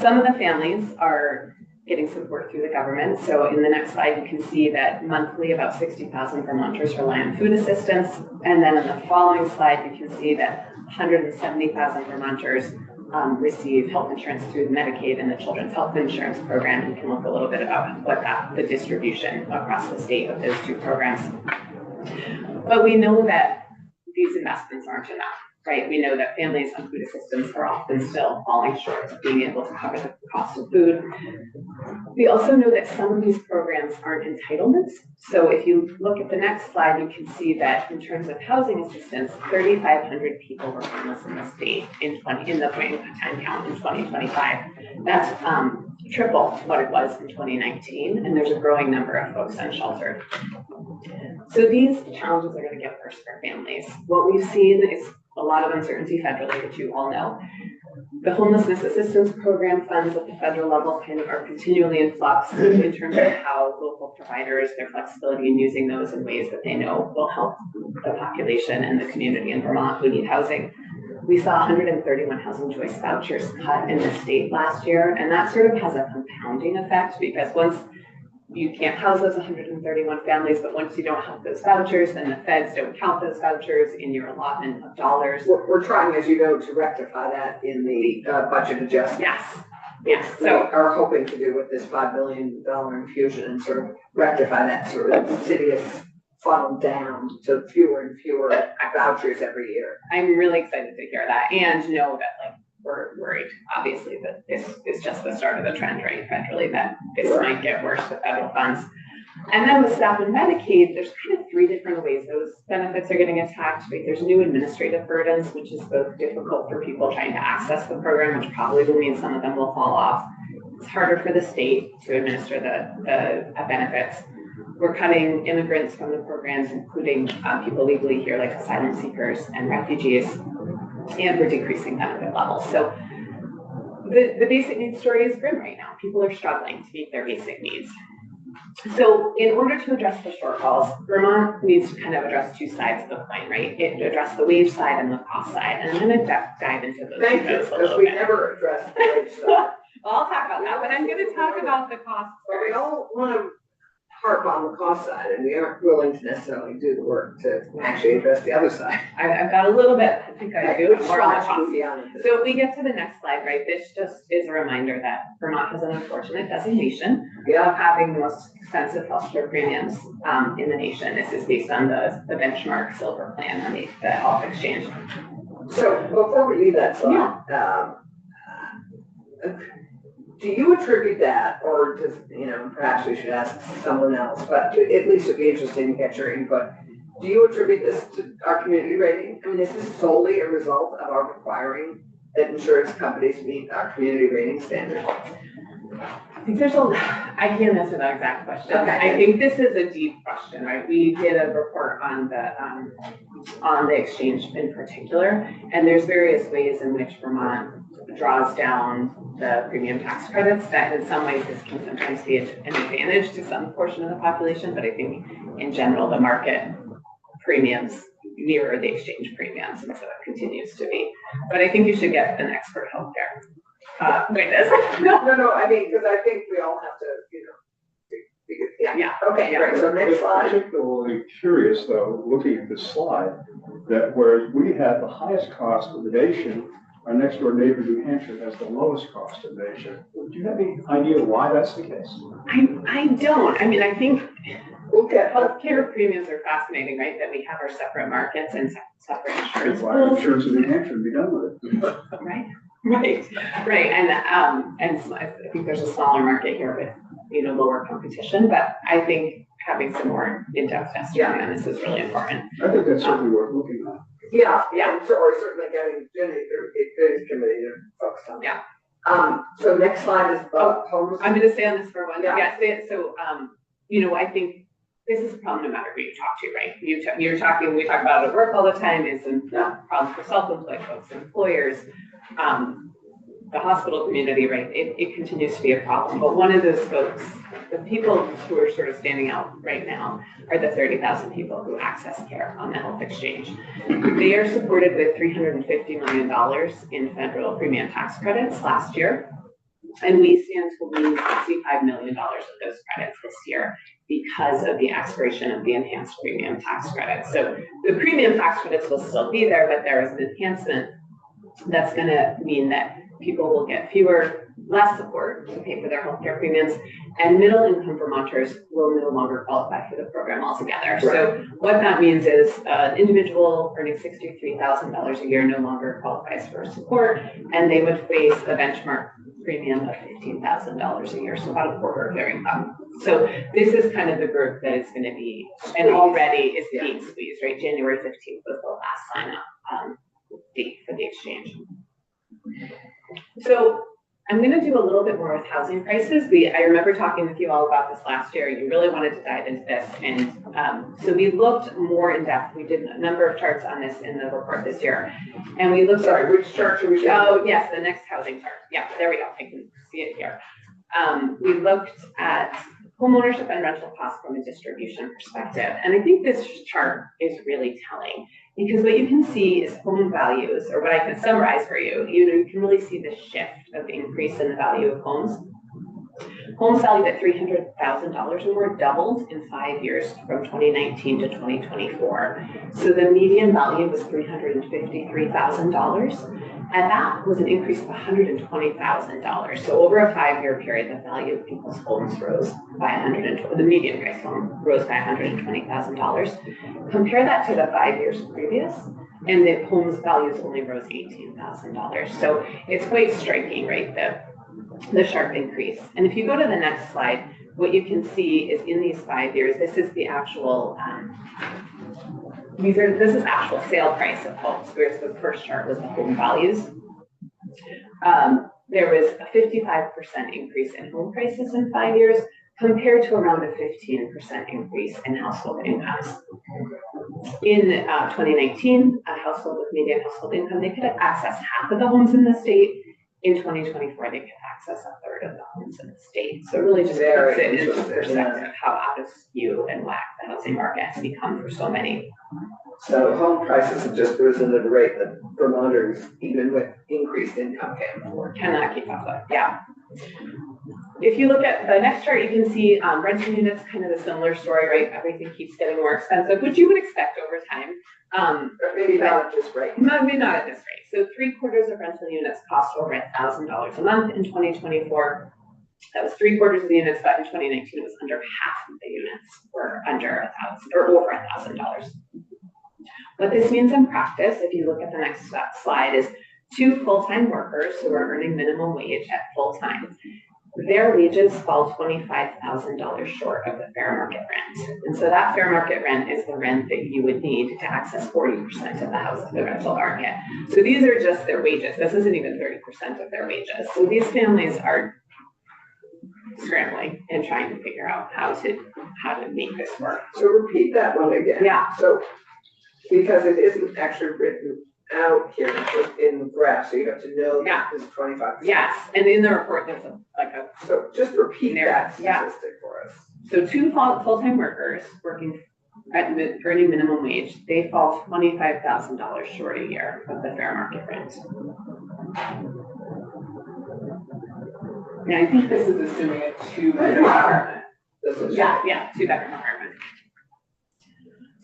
Speaker 7: Some of the families are getting support through the government. So in the next slide, you can see that monthly about 60,000 Vermonters rely on food assistance. And then in the following slide, you can see that 170,000 Vermonters receive health insurance through Medicaid and the Children's Health Insurance Program. You can look a little bit about what the distribution across the state of those two programs. But we know that these investments aren't enough. Right, we know that families on food assistance are often still falling short of being able to cover the cost of food. We also know that some of these programs aren't entitlements. So if you look at the next slide, you can see that in terms of housing assistance, 3,500 people were homeless in the state in the point in time count in 2025. That's triple what it was in 2019, and there's a growing number of folks unsheltered. So these challenges are going to get worse for families. What we've seen is a lot of uncertainty federally, which you all know. The homelessness assistance program funds at the federal level kind of are continually in flux in terms of how local providers, their flexibility in using those in ways that they know will help the population and the community in Vermont who need housing. We saw 131 housing choice vouchers cut in the state last year, and that sort of has a compounding effect because once you can't house those 131 families, but once you don't have those vouchers, then the feds don't count those vouchers in your allotment of dollars.
Speaker 1: We're trying, as you know, to rectify that in the budget adjustment.
Speaker 7: Yes.
Speaker 1: So we are hoping to do with this $5 billion infusion and sort of rectify that sort of insidious funnel down to fewer and fewer vouchers every year.
Speaker 7: I'm really excited to hear that and know that we're worried, obviously, that this is just the start of the trend, right? Federally, that this might get worse with federal funds. And then with SNAP and Medicaid, there's kind of 3 different ways those benefits are getting attacked. Right? There's new administrative burdens, which is both difficult for people trying to access the program, which probably will mean some of them will fall off. It's harder for the state to administer the benefits. We're cutting immigrants from the programs, including people legally here, like asylum seekers and refugees, and we're decreasing benefit levels. So the basic needs story is grim right now. People are struggling to meet their basic needs. So in order to address the shortfalls, Vermont needs to kind of address two sides of the coin, right? It address the wage side and the cost side, and I'm gonna dive into those
Speaker 1: Thank you,
Speaker 7: a
Speaker 1: because
Speaker 7: little
Speaker 1: we
Speaker 7: bit.
Speaker 1: never addressed the wage side.
Speaker 7: Well, I'll talk about that, but I'm gonna talk about the costs
Speaker 1: But we
Speaker 7: first.
Speaker 1: all want to harp on the cost side, and we aren't willing to necessarily do the work to actually address the other side.
Speaker 7: I've got a little bit, I think I do
Speaker 1: Which
Speaker 7: more on the
Speaker 1: side
Speaker 7: cost.
Speaker 1: should we be on?
Speaker 7: So if we get to the next slide, right, this just is a reminder that Vermont has an unfortunate designation
Speaker 1: Yeah,
Speaker 7: of having the most expensive healthcare premiums in the nation. This is based on the benchmark silver plan on the health exchange.
Speaker 1: so before we leave that slide, do you attribute that, or does, perhaps we should ask someone else, but at least it'd be interesting to get your input. Do you attribute this to our community rating? I mean, this is solely a result of our requiring that insurance companies meet our community rating standards.
Speaker 7: I think I can't answer that exact question.
Speaker 1: Okay.
Speaker 7: I think this is a deep question, right? We did a report on the exchange in particular, and there's various ways in which Vermont draws down the premium tax credits that in some ways this can sometimes be an advantage to some portion of the population, but I think in general, the market premiums mirror the exchange premiums, and so it continues to be. But I think you should get an expert help there. Witness.
Speaker 1: No, I mean, because I think we all have to,
Speaker 7: Yeah.
Speaker 1: Okay, great, so next
Speaker 4: It's
Speaker 1: slide.
Speaker 4: particularly curious, though, looking at this slide, that whereas we have the highest cost of the nation, our next door neighbor, New Hampshire, has the lowest cost of the nation. Do you have any idea why that's the case?
Speaker 7: I don't. I mean, I think
Speaker 1: Okay.
Speaker 7: healthcare premiums are fascinating, right? That we have our separate markets and separate insurance
Speaker 4: That's why
Speaker 7: pools.
Speaker 4: insurance in New Hampshire would be done with it.
Speaker 7: Right. And so I think there's a smaller market here with, lower competition, but I think having some more in-depth testing on this is really important.
Speaker 4: I think that's certainly worth looking at.
Speaker 1: Yeah, or certainly getting Jenny, the committee to focus on.
Speaker 7: Yeah.
Speaker 1: So next slide is homes.
Speaker 7: I'm gonna stay on this for one.
Speaker 1: Yeah.
Speaker 7: So, I think this is a problem no matter who you talk to, right? We talk about it at work all the time, it's a problem for self-employed folks, employers, the hospital community, right? It continues to be a problem. But one of those folks, the people who are sort of standing out right now are the 30,000 people who access care on the health exchange. They are supported with $350 million in federal premium tax credits last year. And we stand to lose $65 million of those credits this year because of the expiration of the enhanced premium tax credits. So the premium tax credits will still be there, but there is an enhancement that's going to mean that people will get less support to pay for their healthcare premiums, and middle income Vermonters will no longer qualify for the program altogether. Right. So what that means is an individual earning $63,000 a year no longer qualifies for support, and they would face a benchmark premium of $15,000 a year, so about a quarter of their income. So this is kind of the group that is going to be, and already is being squeezed, right? January 15th was the last sign up date for the exchange. So I'm going to do a little bit more with housing prices. I remember talking with you all about this last year. You really wanted to dive into this. And so we looked more in depth. We did a number of charts on this in the report this year. And we looked at,
Speaker 1: which chart should we show?
Speaker 7: Oh, yes, the next housing chart. Yeah, there we go. I can see it here. We looked at homeownership and rental costs from a distribution perspective. And I think this chart is really telling, because what you can see is home values, or what I can summarize for you, you can really see the shift of the increase in the value of homes. Homes valued at $300,000 or more doubled in 5 years from 2019 to 2024. So the median value was $353,000, and that was an increase of $120,000. So over a 5-year period, the value of people's homes rose by the median price home rose by $120,000. Compare that to the 5 years previous, and the home's values only rose $18,000. So it's quite striking, right? The sharp increase. And if you go to the next slide, what you can see is in these 5 years, this is the actual, this is actual sale price of homes, whereas the first chart was the home values. There was a 55% increase in home prices in 5 years, compared to around a 15% increase in household incomes. In 2019, a household with median household income, they could access half of the homes in the state. In 2024, they could access a third of the homes in the state. So it really just
Speaker 1: Very
Speaker 7: puts it into
Speaker 1: interesting,
Speaker 7: perspective how out of skew and whack the housing market has become for so many.
Speaker 1: So home prices have just risen at a rate that Vermonters, even with increased income, can't afford.
Speaker 7: Cannot keep up with, yeah. If you look at the next chart, you can see rental units, kind of a similar story, right? Everything keeps getting more expensive, which you would expect over time.
Speaker 1: Or maybe not at this rate.
Speaker 7: Maybe not at this rate. So 3/4 of rental units cost over $1,000 a month in 2024. That was 3/4 of the units, but in 2019, it was under half of the units were under $1,000 or over $1,000. What this means in practice, if you look at the next slide, is 2 full-time workers who are earning minimum wage at full-time. Their wages fall $25,000 short of the fair market rent. And so that fair market rent is the rent that you would need to access 40% of the house of the rental market. So these are just their wages. This isn't even 30% of their wages. So these families are scrambling and trying to figure out how to make this work.
Speaker 1: So repeat that one again.
Speaker 7: Yeah.
Speaker 1: So, because it isn't actually written out here, it's just in the graph, so you have to know that this is 25%.
Speaker 7: Yes, and in the report, there's
Speaker 1: So just repeat that
Speaker 7: Yeah.
Speaker 1: statistic for us.
Speaker 7: So 2 full-time workers working at earning minimum wage, they fall $25,000 short a year of the fair market rent. And I think this is assuming a 2-bedroom apartment.
Speaker 1: This is.
Speaker 7: Yeah, 2-bedroom apartment.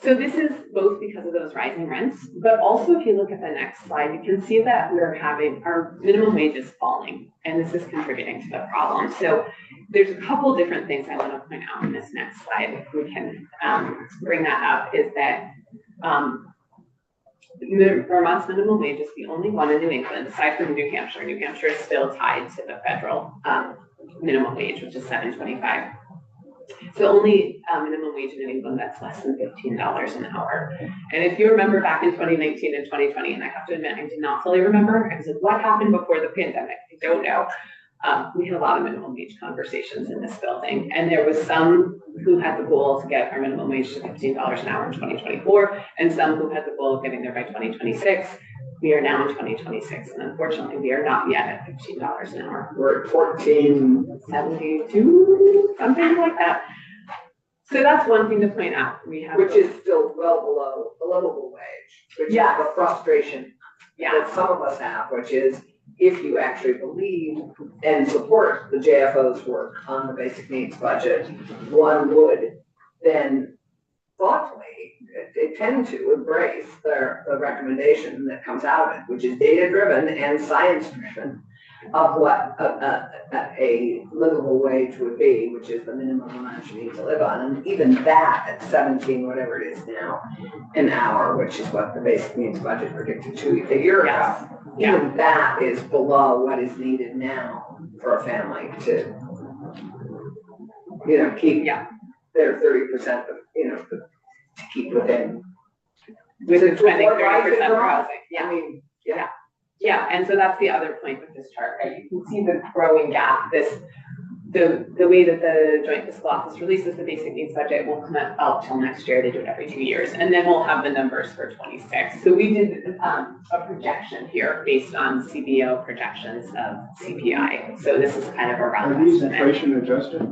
Speaker 7: So this is both because of those rising rents, but also if you look at the next slide, you can see that we're having our minimum wage is falling, and this is contributing to the problem. So there's a couple different things I want to point out in this next slide, if we can bring that up, is that Vermont's minimum wage is the only one in New England, aside from New Hampshire. New Hampshire is still tied to the federal minimum wage, which is $7.25. So only minimum wage in New England that's less than $15 an hour. And if you remember back in 2019 and 2020, and I have to admit, I did not fully remember, I was like, what happened before the pandemic? I don't know. We had a lot of minimum wage conversations in this building, and there was some who had the goal to get our minimum wage to $15 an hour in 2024, and some who had the goal of getting there by 2026. We are now in 2026, and unfortunately, we are not yet at $15 an hour.
Speaker 1: We're at 14.72,
Speaker 7: something like that. So that's one thing to point out. We have,
Speaker 1: which is still well below the livable wage, which is the frustration that some of us have, which is if you actually believe and support the JFO's work on the basic needs budget, one would then thoughtfully tend to embrace the recommendation that comes out of it, which is data-driven and science-driven of what a livable wage would be, which is the minimum amount you need to live on. And even that at 17, whatever it is now, an hour, which is what the basic needs budget predicted a year ago. Even that is below what is needed now for a family to, keep their 30% of, to keep within.
Speaker 7: With spending 30% for housing. Yeah, and so that's the other point with this chart, right? You can see the growing gap. The way that the Joint Fiscal Office releases the basic needs budget won't come out till next year. They do it every 2 years, and then we'll have the numbers for 26. So we did a projection here based on CBO projections of CPI. So this is kind of a rough estimate.
Speaker 4: Are these inflation adjusted?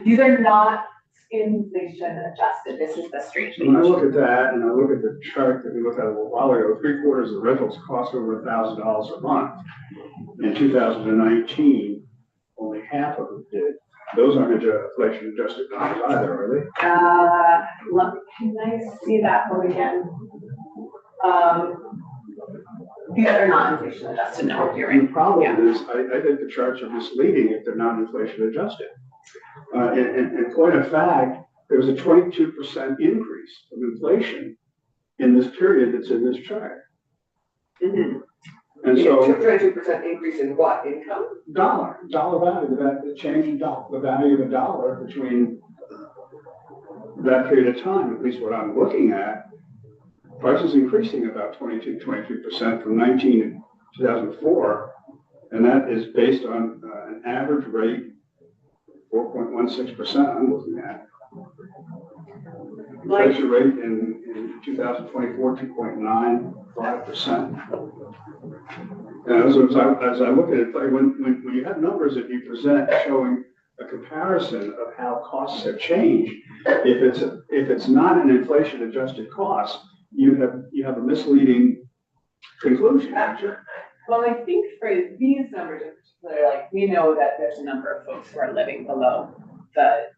Speaker 7: These are not inflation adjusted. This is the straight.
Speaker 4: When I look at that and I look at the chart that we looked at a little while ago, 3/4 of the rentals cost over $1,000 a month. In 2019, only half of them did. Those aren't inflation adjusted numbers either, are they?
Speaker 7: Can I see that one again? These are not inflation adjusted. No, you're right.
Speaker 4: The problem is, I think the charts are misleading if they're not inflation adjusted. In point of fact, there was a 22% increase of inflation in this period that's in this chart.
Speaker 7: Mm-hmm.
Speaker 4: And so
Speaker 1: 22% increase in what income?
Speaker 4: dollar value, the change in the value of the dollar between that period of time, at least what I'm looking at, prices increasing about 23% from 19 to 2004, and that is based on an average rate 4.16% I'm looking at. Inflation rate in 2024, 2.95%. And as I look at it, when you have numbers that you present showing a comparison of how costs have changed, if it's not an inflation adjusted cost, you have a misleading conclusion.
Speaker 7: Well, I think for these numbers in particular, like, we know that there's a number of folks who are living below the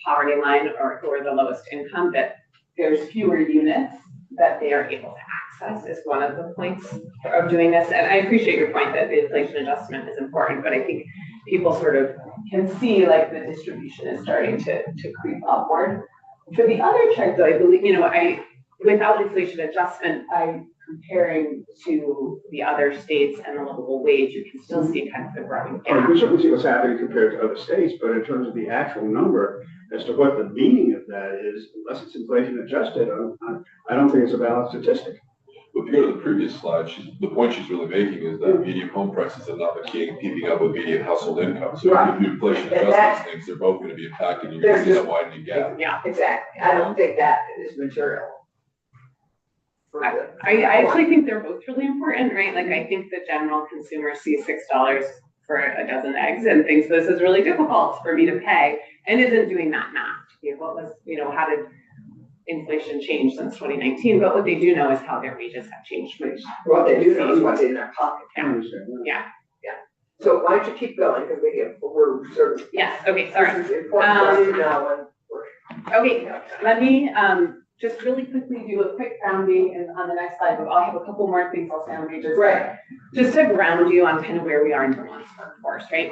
Speaker 7: poverty line or who are the lowest income, that there's fewer units that they are able to access is one of the points of doing this. And I appreciate your point that the inflation adjustment is important, but I think people sort of can see like the distribution is starting to creep upward. For the other chart though, I believe, without inflation adjustment, comparing to the other states and the livable wage, you can still see kind of the growing gap.
Speaker 4: We certainly see what's happening compared to other states, but in terms of the actual number, as to what the meaning of that is, unless it's inflation adjusted, I don't think it's a valid statistic.
Speaker 6: But if you go to the previous slide, the point she's really making is that median home prices have not been keeping up with median household income. So if you inflation adjust these things, they're both going to be impacting you. You're going to see that widening gap.
Speaker 1: Yeah, exactly. I don't think that is material.
Speaker 7: I actually think they're both really important, right? Like, I think the general consumer sees $6 for a dozen eggs and thinks this is really difficult for me to pay and isn't doing that math. How did inflation change since 2019? But what they do know is how their wages have changed.
Speaker 1: What they do know is what's in their pocket.
Speaker 7: Yeah.
Speaker 1: So why don't you keep going, because we're sort of.
Speaker 7: Yes, okay, sorry.
Speaker 1: This is important for us to know.
Speaker 7: Okay, let me just really quickly do a quick grounding, and on the next slide, I'll have a couple more things I'll say on wages.
Speaker 1: Right.
Speaker 7: Just to ground you on kind of where we are in Vermont's workforce, right?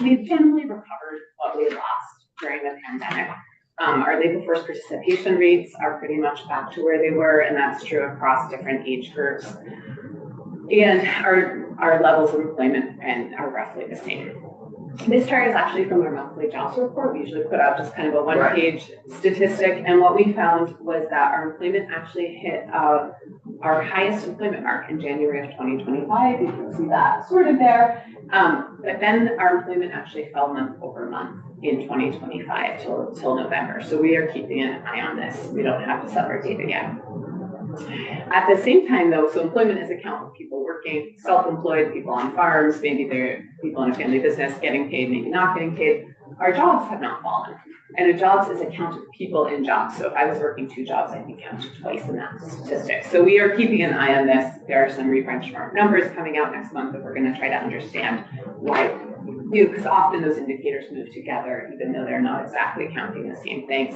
Speaker 7: We've generally recovered what we lost during the pandemic. Our labor force participation rates are pretty much back to where they were, and that's true across different age groups. And our levels of employment are roughly the same. This chart is actually from our monthly jobs report. We usually put out just kind of a one-page statistic, and what we found was that our employment actually hit our highest employment mark in January of 2025. You can see that sorted there. But then our employment actually fell month over month in 2025 till November. So we are keeping an eye on this. We don't have the summer data yet. At the same time though, so employment is a count of people working, self-employed, people on farms, maybe they're people in a family business getting paid, maybe not getting paid. Our jobs have not fallen. And a jobs is a count of people in jobs. So if I was working 2 jobs, I'd be counted twice in that statistic. So we are keeping an eye on this. There are some re-benchmark numbers coming out next month that we're going to try to understand why, because often those indicators move together, even though they're not exactly counting the same things.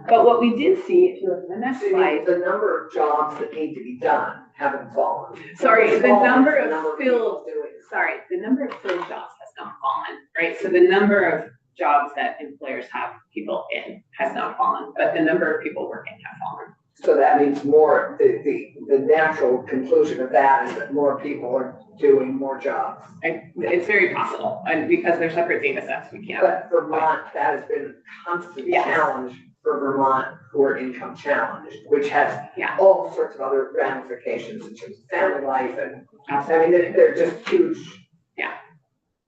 Speaker 7: But what we did see, if you look at the next slide,
Speaker 1: the number of jobs that need to be done haven't fallen.
Speaker 7: Sorry, the number of
Speaker 1: filled
Speaker 7: jobs has not fallen, right? So the number of jobs that employers have people in has not fallen, but the number of people working have fallen.
Speaker 1: So that means more, the natural conclusion of that is that more people are doing more jobs.
Speaker 7: It's very possible, and because they're separate data sets, we can't.
Speaker 1: But Vermont, that has been a constant challenge for Vermont who are income challenged, which has all sorts of other ramifications in terms of family life and, I mean, they're just huge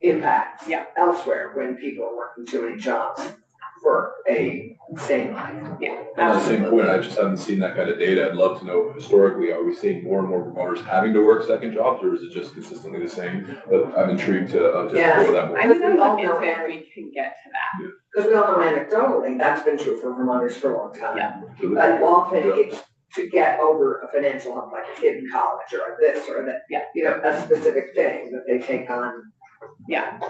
Speaker 1: impacts elsewhere when people are working too many jobs for a sane life.
Speaker 6: On the same point, I just haven't seen that kind of data. I'd love to know historically, are we seeing more and more Vermonters having to work second jobs, or is it just consistently the same? But I'm intrigued to explore that more.
Speaker 7: I think we can get to that.
Speaker 1: Because we all know anecdotally, that's been true for Vermonters for a long time. But often it's to get over a financial hump, like a kid in college or this or that, a specific thing that they take on.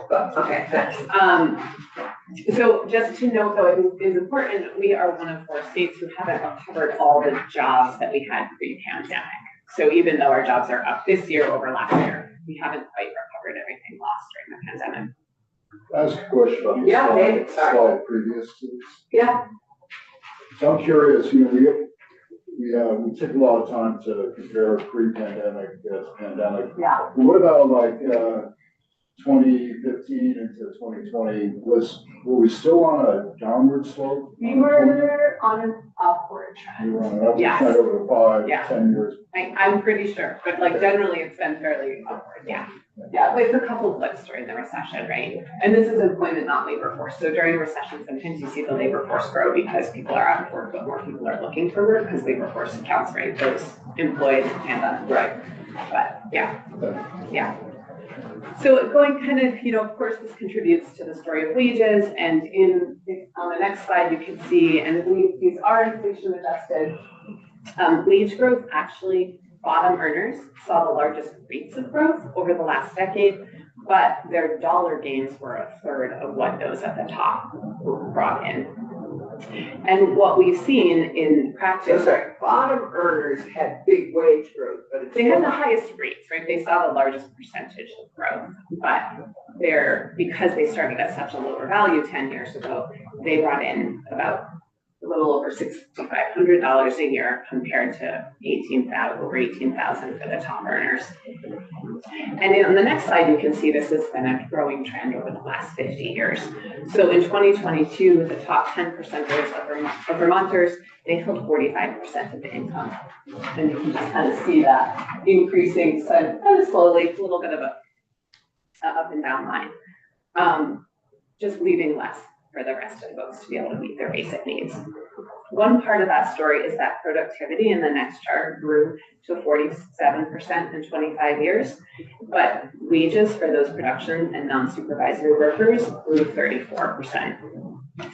Speaker 1: But, okay, thanks.
Speaker 7: So just to note though, it is important, we are one of 4 states who haven't recovered all the jobs that we had pre-pandemic. So even though our jobs are up this year over last year, we haven't quite recovered everything lost during the pandemic.
Speaker 3: Ask a question about the slide previous to this. So I'm curious, we take a lot of time to compare pre-pandemic to pandemic. What about 2015 into 2020, were we still on a downward slope?
Speaker 7: We were on an upward
Speaker 3: We
Speaker 7: trend.
Speaker 3: were on an upward
Speaker 7: Yes.
Speaker 3: trend over the 5,
Speaker 7: Yeah.
Speaker 3: 10 years.
Speaker 7: I'm pretty sure, but like generally it's been fairly upward, yeah. Yeah, with a couple of blips during the recession, right? And this is employment, not labor force. So during recession, sometimes you see the labor force grow because people are out of work, but more people are looking for work because labor force accounts, right? Those employed and unemployed. But yeah. So going kind of, of course, this contributes to the story of wages. And on the next slide, you can see, and I believe these are inflation adjusted. Wage growth actually, bottom earners saw the largest rates of growth over the last decade, but their dollar gains were a third of what those at the top brought in. And what we've seen in practice.
Speaker 1: So sorry, bottom earners had big wage growth, but it's.
Speaker 7: They had the highest rates, right? They saw the largest percentage of growth, but because they started at such a lower value 10 years ago, they brought in about a little over $6,500 a year compared to over 18,000 for the top earners. And on the next slide, you can see this has been a growing trend over the last 50 years. So in 2022, the top 10 percenters of Vermonters, they held 45% of the income. And you can just kind of see that increasing kind of slowly, a little bit of a up and down line, just leaving less for the rest of folks to be able to meet their basic needs. One part of that story is that productivity in the next chart grew to 47% in 25 years, but wages for those production and non-supervisory workers grew 34%.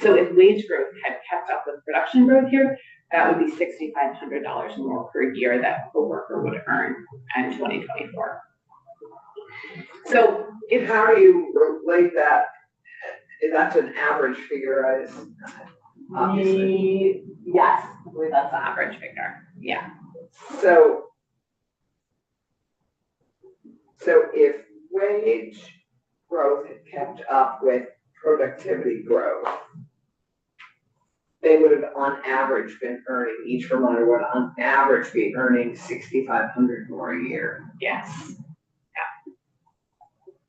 Speaker 7: So if wage growth had kept up with production growth here, that would be $6,500 more per year that a worker would earn in 2024. So
Speaker 1: How do you relate that? That's an average figure, obviously.
Speaker 7: Yes, I believe that's the average figure. Yeah.
Speaker 1: So if wage growth had kept up with productivity growth, they would have on average been earning, each Vermonter would on average be earning $6,500 more a year.
Speaker 7: Yes. Yeah.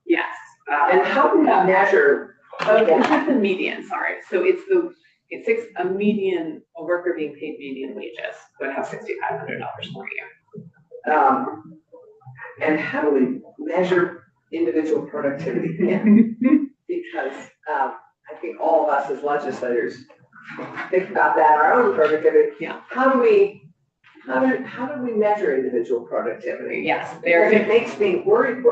Speaker 7: Yes.
Speaker 1: And how do we measure?
Speaker 7: Okay, this is the median, sorry. So a worker being paid median wages would have $6,500 more a year.
Speaker 1: And how do we measure individual productivity? Because I think all of us as legislators think about that, our own productivity.
Speaker 7: Yeah.
Speaker 1: How do we measure individual productivity?
Speaker 7: Yes,
Speaker 1: Because it makes me worried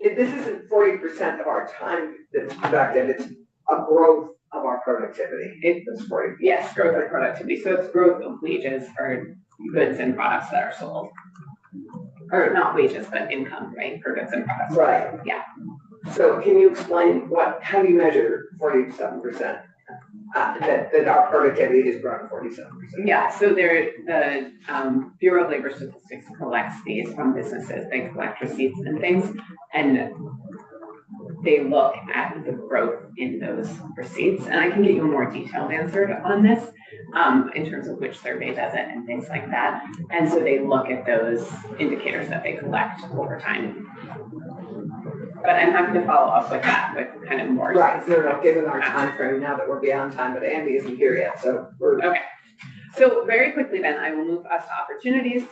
Speaker 1: this isn't 40% of our time that's productive, it's a growth of our productivity. It's 40.
Speaker 7: Yes, growth of productivity. So it's growth of wages for goods and products that are sold. Or not wages, but income, right, for goods and products.
Speaker 1: Right.
Speaker 7: Yeah.
Speaker 1: So can you explain how do you measure 47%? That our productivity has grown 47%.
Speaker 7: Yeah, so the Bureau of Labor Statistics collects these from businesses. They collect receipts and things, and they look at the growth in those receipts. And I can get you a more detailed answer on this in terms of which survey does it and things like that. And so they look at those indicators that they collect over time. But I'm happy to follow up with that with kind of more.
Speaker 1: Right, given our time frame now that we're beyond time, but Andy isn't here yet, so we're.
Speaker 7: Okay, so very quickly then, I will move us to opportunities.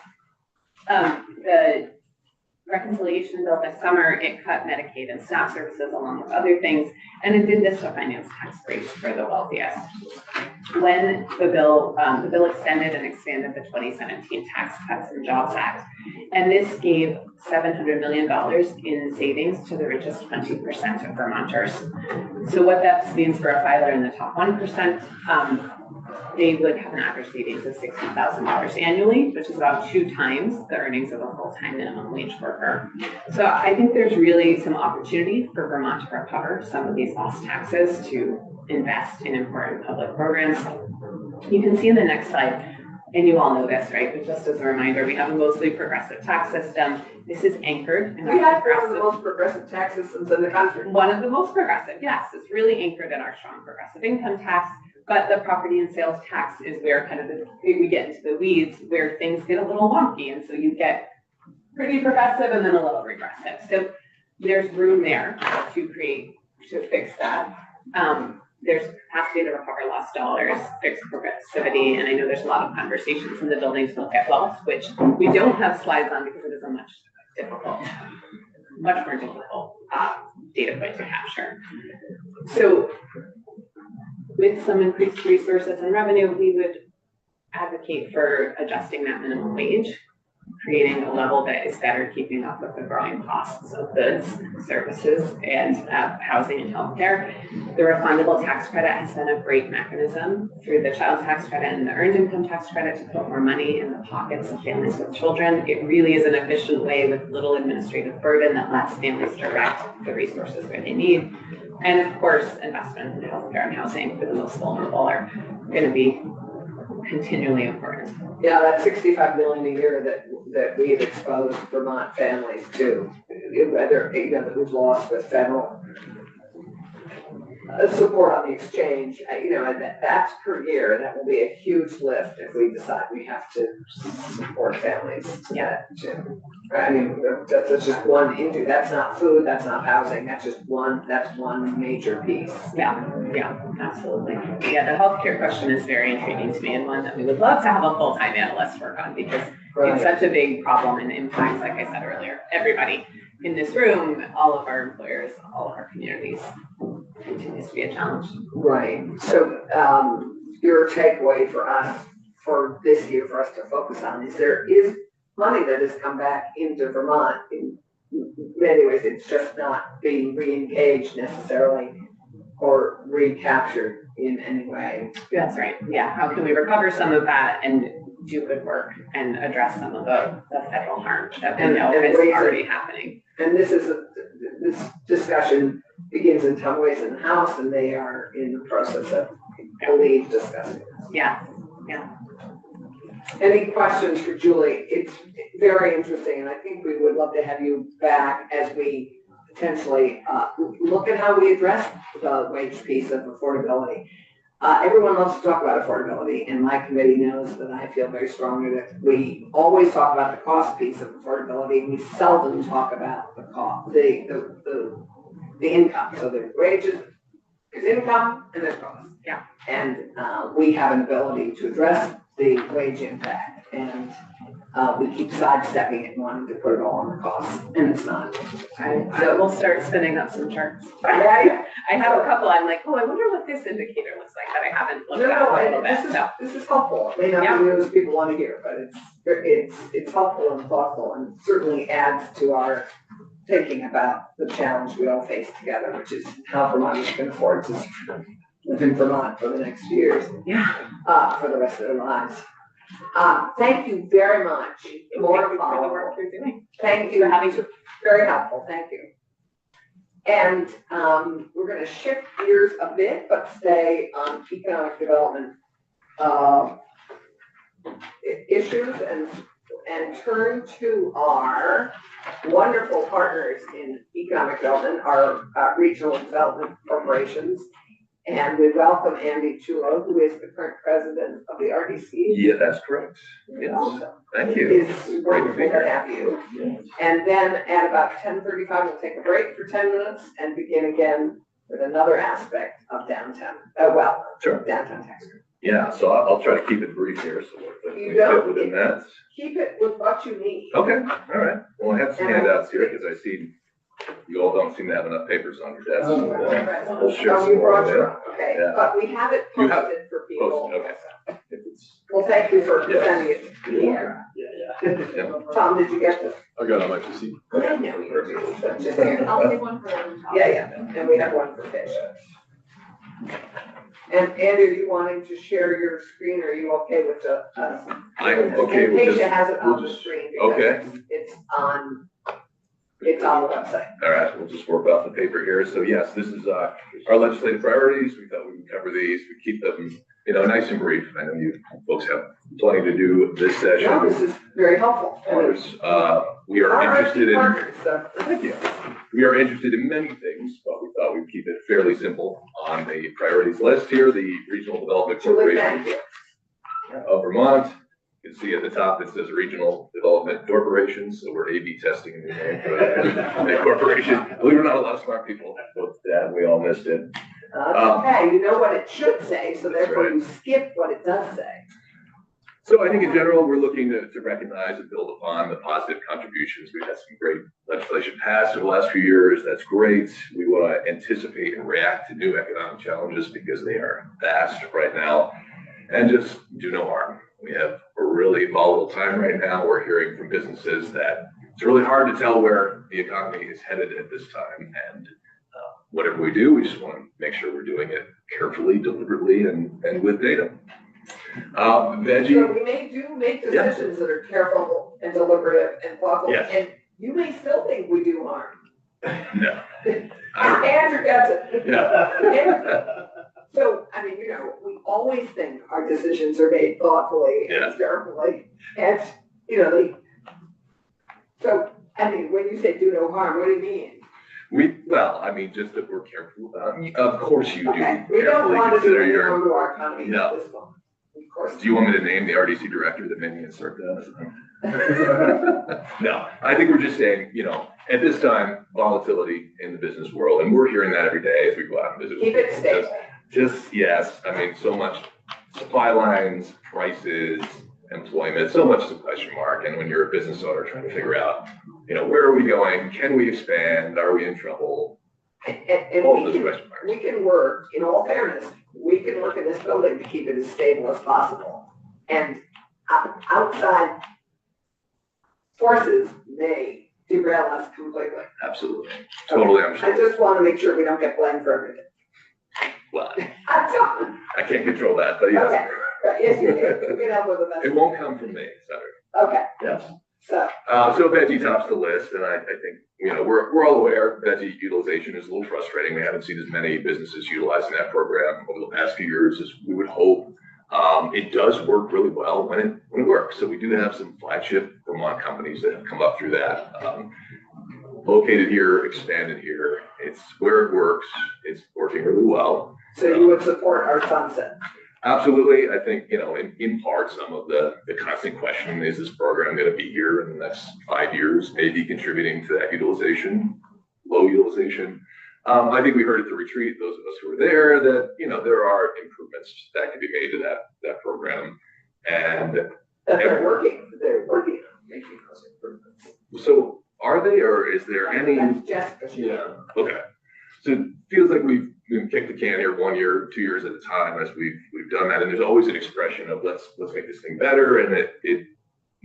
Speaker 7: The reconciliation bill this summer, it cut Medicaid and staff services along with other things, and it did this to finance tax breaks for the wealthiest. When the bill extended and expanded the 2017 Tax Cuts and Jobs Act, and this gave $700 million in savings to the richest 20% of Vermonters. So what that means for a filer in the top 1%, they would have an average savings of $60,000 annually, which is about 2 times the earnings of a full-time minimum wage worker. So I think there's really some opportunity for Vermont to recover some of these lost taxes to invest in important public programs. You can see in the next slide, and you all know this, right? But just as a reminder, we have a mostly progressive tax system. This is anchored in
Speaker 1: We have one of the most progressive tax systems in the country.
Speaker 7: One of the most progressive, yes. It's really anchored in our strong progressive income tax. But the property and sales tax is where kind of we get into the weeds, where things get a little wonky. And so you get pretty progressive and then a little regressive. So there's room there to fix that. There's capacity to recover lost dollars, fix progressivity, and I know there's a lot of conversations in the buildings to look at wealth, which we don't have slides on because it is a much more difficult data point to capture. So with some increased resources and revenue, we would advocate for adjusting that minimum wage, creating a level that is better keeping up with the growing costs of goods, services, and housing and healthcare. The refundable tax credit has been a great mechanism through the child tax credit and the earned income tax credit to put more money in the pockets of families with children. It really is an efficient way with little administrative burden that lets families direct the resources where they need. And of course, investment in healthcare and housing for the most vulnerable are going to be continually important.
Speaker 1: Yeah, that 65 million a year that we've exposed Vermont families to, whether, that we've lost with federal support on the exchange, that's per year. That will be a huge lift if we decide we have to support families.
Speaker 7: Yeah.
Speaker 1: I mean, that's just one that's not food, that's not housing, that's one major piece.
Speaker 7: Yeah, absolutely. Yeah, the healthcare question is very intriguing to me and one that we would love to have a full-time analyst work on because it's such a big problem and impacts, like I said earlier, everybody in this room, all of our employers, all of our communities. Continues to be a challenge.
Speaker 1: Right. So your takeaway for us for this year for us to focus on is there is money that has come back into Vermont in many ways. It's just not being re-engaged necessarily or recaptured in any way.
Speaker 7: That's right. Yeah. How can we recover some of that and do good work and address some of the federal harm that we know is already happening?
Speaker 1: And this discussion begins in some ways in the House, and they are in the process of, I believe, discussing.
Speaker 7: Yeah.
Speaker 1: Any questions for Julie? It's very interesting, and I think we would love to have you back as we potentially look at how we address the wage piece of affordability. Everyone loves to talk about affordability, and my committee knows that I feel very strongly that we always talk about the cost piece of affordability. We seldom talk about the cost, the income. So there's wages, there's income, and there's cost.
Speaker 7: Yeah.
Speaker 1: And we have an ability to address the wage impact, and we keep sidestepping it and wanting to put it all on the cost, and it's not.
Speaker 7: So we'll start spinning up some charts.
Speaker 1: Yeah.
Speaker 7: I have a couple. I'm like, I wonder what this indicator looks like that I haven't looked at a little bit.
Speaker 1: This is helpful. It may not be news people want to hear, but it's helpful and thoughtful, and certainly adds to our thinking about the challenge we all face together, which is how Vermonters can afford to live in Vermont for the next few years.
Speaker 7: Yeah.
Speaker 1: For the rest of their lives. Thank you very much.
Speaker 7: More for the work you're doing.
Speaker 1: Thank you for having me. Very helpful. Thank you. And we're going to shift gears a bit, but stay on economic development issues and turn to our wonderful partners in economic development, our regional development corporations. And we welcome Andy Chulo, who is the current president of the RDC.
Speaker 9: Yeah, that's correct. Yes. Thank you.
Speaker 1: It's wonderful to have you. Yes. And then at about 10:35, we'll take a break for 10 minutes and begin again with another aspect of downtown.
Speaker 9: Sure.
Speaker 1: Downtown tax credit.
Speaker 9: Yeah, so I'll try to keep it brief here. So we fit within that.
Speaker 1: Keep it with what you need.
Speaker 9: Okay. All right. Well, I have some handouts here because I see you all don't seem to have enough papers on your desk. So we'll share some more of that.
Speaker 1: Okay,
Speaker 9: yeah.
Speaker 1: but we have it posted for people.
Speaker 9: Okay.
Speaker 1: Well, thank you for sending it.
Speaker 9: Yeah.
Speaker 1: Tom, did you get this?
Speaker 6: I got it on my PC.
Speaker 1: I know you do.
Speaker 8: I'll take one for everyone.
Speaker 1: Yeah, and we have one for Fish. And Andy, are you wanting to share your screen, or are you okay with the?
Speaker 9: I'm okay with this.
Speaker 1: Acacia has it on the screen.
Speaker 9: Okay.
Speaker 1: It's on the website.
Speaker 9: All right, we'll just work off the paper here. So yes, this is our legislative priorities. We thought we would cover these. We keep them, nice and brief. I know you folks have plenty to do this session.
Speaker 1: No, this is very helpful.
Speaker 9: We are interested in.
Speaker 1: Partners, so.
Speaker 9: Thank you. We are interested in many things, but we thought we'd keep it fairly simple on the priorities list here. The Regional Development Corporation of Vermont You can see at the top, it says Regional Development Corporations, so we're A/B testing a new name for a corporation. Believe it or not, a lot of smart people put that, we all missed it.
Speaker 1: Okay, you know what it should say, so therefore
Speaker 9: right.
Speaker 1: you skip what it does say.
Speaker 9: So I think in general, we're looking to recognize and build upon the positive contributions. We've had some great legislation passed over the last few years. That's great. We want to anticipate and react to new economic challenges because they are vast right now, and just do no harm. We have a really volatile time right now. We're hearing from businesses that it's really hard to tell where the economy is headed at this time. And whatever we do, we just want to make sure we're doing it carefully, deliberately, and with data. Veggie.
Speaker 1: So we may do make decisions that are careful and deliberative and thoughtful,
Speaker 9: Yes.
Speaker 1: and you may still think we do harm.
Speaker 9: No.
Speaker 1: Andrew gets it.
Speaker 9: Yeah.
Speaker 1: So, I mean, we always think our decisions are made thoughtfully
Speaker 9: Yeah.
Speaker 1: and carefully, and, so, I mean, when you say do no harm, what do you mean?
Speaker 9: Well, I mean, just that we're careful. Of course you do
Speaker 1: Okay, we don't
Speaker 9: carefully
Speaker 1: want to do
Speaker 9: consider
Speaker 1: any
Speaker 9: your.
Speaker 1: harm to our economy
Speaker 9: No.
Speaker 1: at this moment. Of course.
Speaker 9: Do you want me to name the RDC director that made me insert that? No, I think we're just saying, at this time, volatility in the business world, and we're hearing that every day as we go out and visit.
Speaker 1: Keep it stable.
Speaker 9: Just, yes, I mean, so much supply lines, prices, employment, so much is a question mark. And when you're a business owner trying to figure out, where are we going? Can we expand? Are we in trouble?
Speaker 1: And
Speaker 9: All those question marks.
Speaker 1: we can work, in all fairness, we can work in this building to keep it as stable as possible. And outside forces may derail us completely.
Speaker 9: Absolutely. Totally
Speaker 1: I
Speaker 9: understand.
Speaker 1: just want to make sure we don't get blamed for everything.
Speaker 9: Well,
Speaker 1: I'm sorry.
Speaker 9: I can't control that, but yes.
Speaker 1: Okay. Yes, you can. You can help with the
Speaker 9: It won't come from me, sorry.
Speaker 1: Okay,
Speaker 9: Yes.
Speaker 1: so,
Speaker 9: So veggie tops the list, and I think, we're all aware veggie utilization is a little frustrating. We haven't seen as many businesses utilizing that program over the past few years as we would hope. It does work really well when it works. So we do have some flagship Vermont companies that have come up through that. Located here, expanded here. It's where it works. It's working really well.
Speaker 1: so you would support our sunset?
Speaker 9: Absolutely. I think, in part, some of the constant question, is this program going to be here in the next 5 years, maybe contributing to that utilization, low utilization? I think we heard at the retreat, those of us who were there, that, there are improvements that can be made to that program. And
Speaker 1: They're working on making those improvements.
Speaker 9: so are they, or is there any?
Speaker 1: That's Jessica.
Speaker 9: Yeah, okay. So it feels like we've kicked the can here 1 year, 2 years at a time as we've done that. And there's always an expression of let's make this thing better. And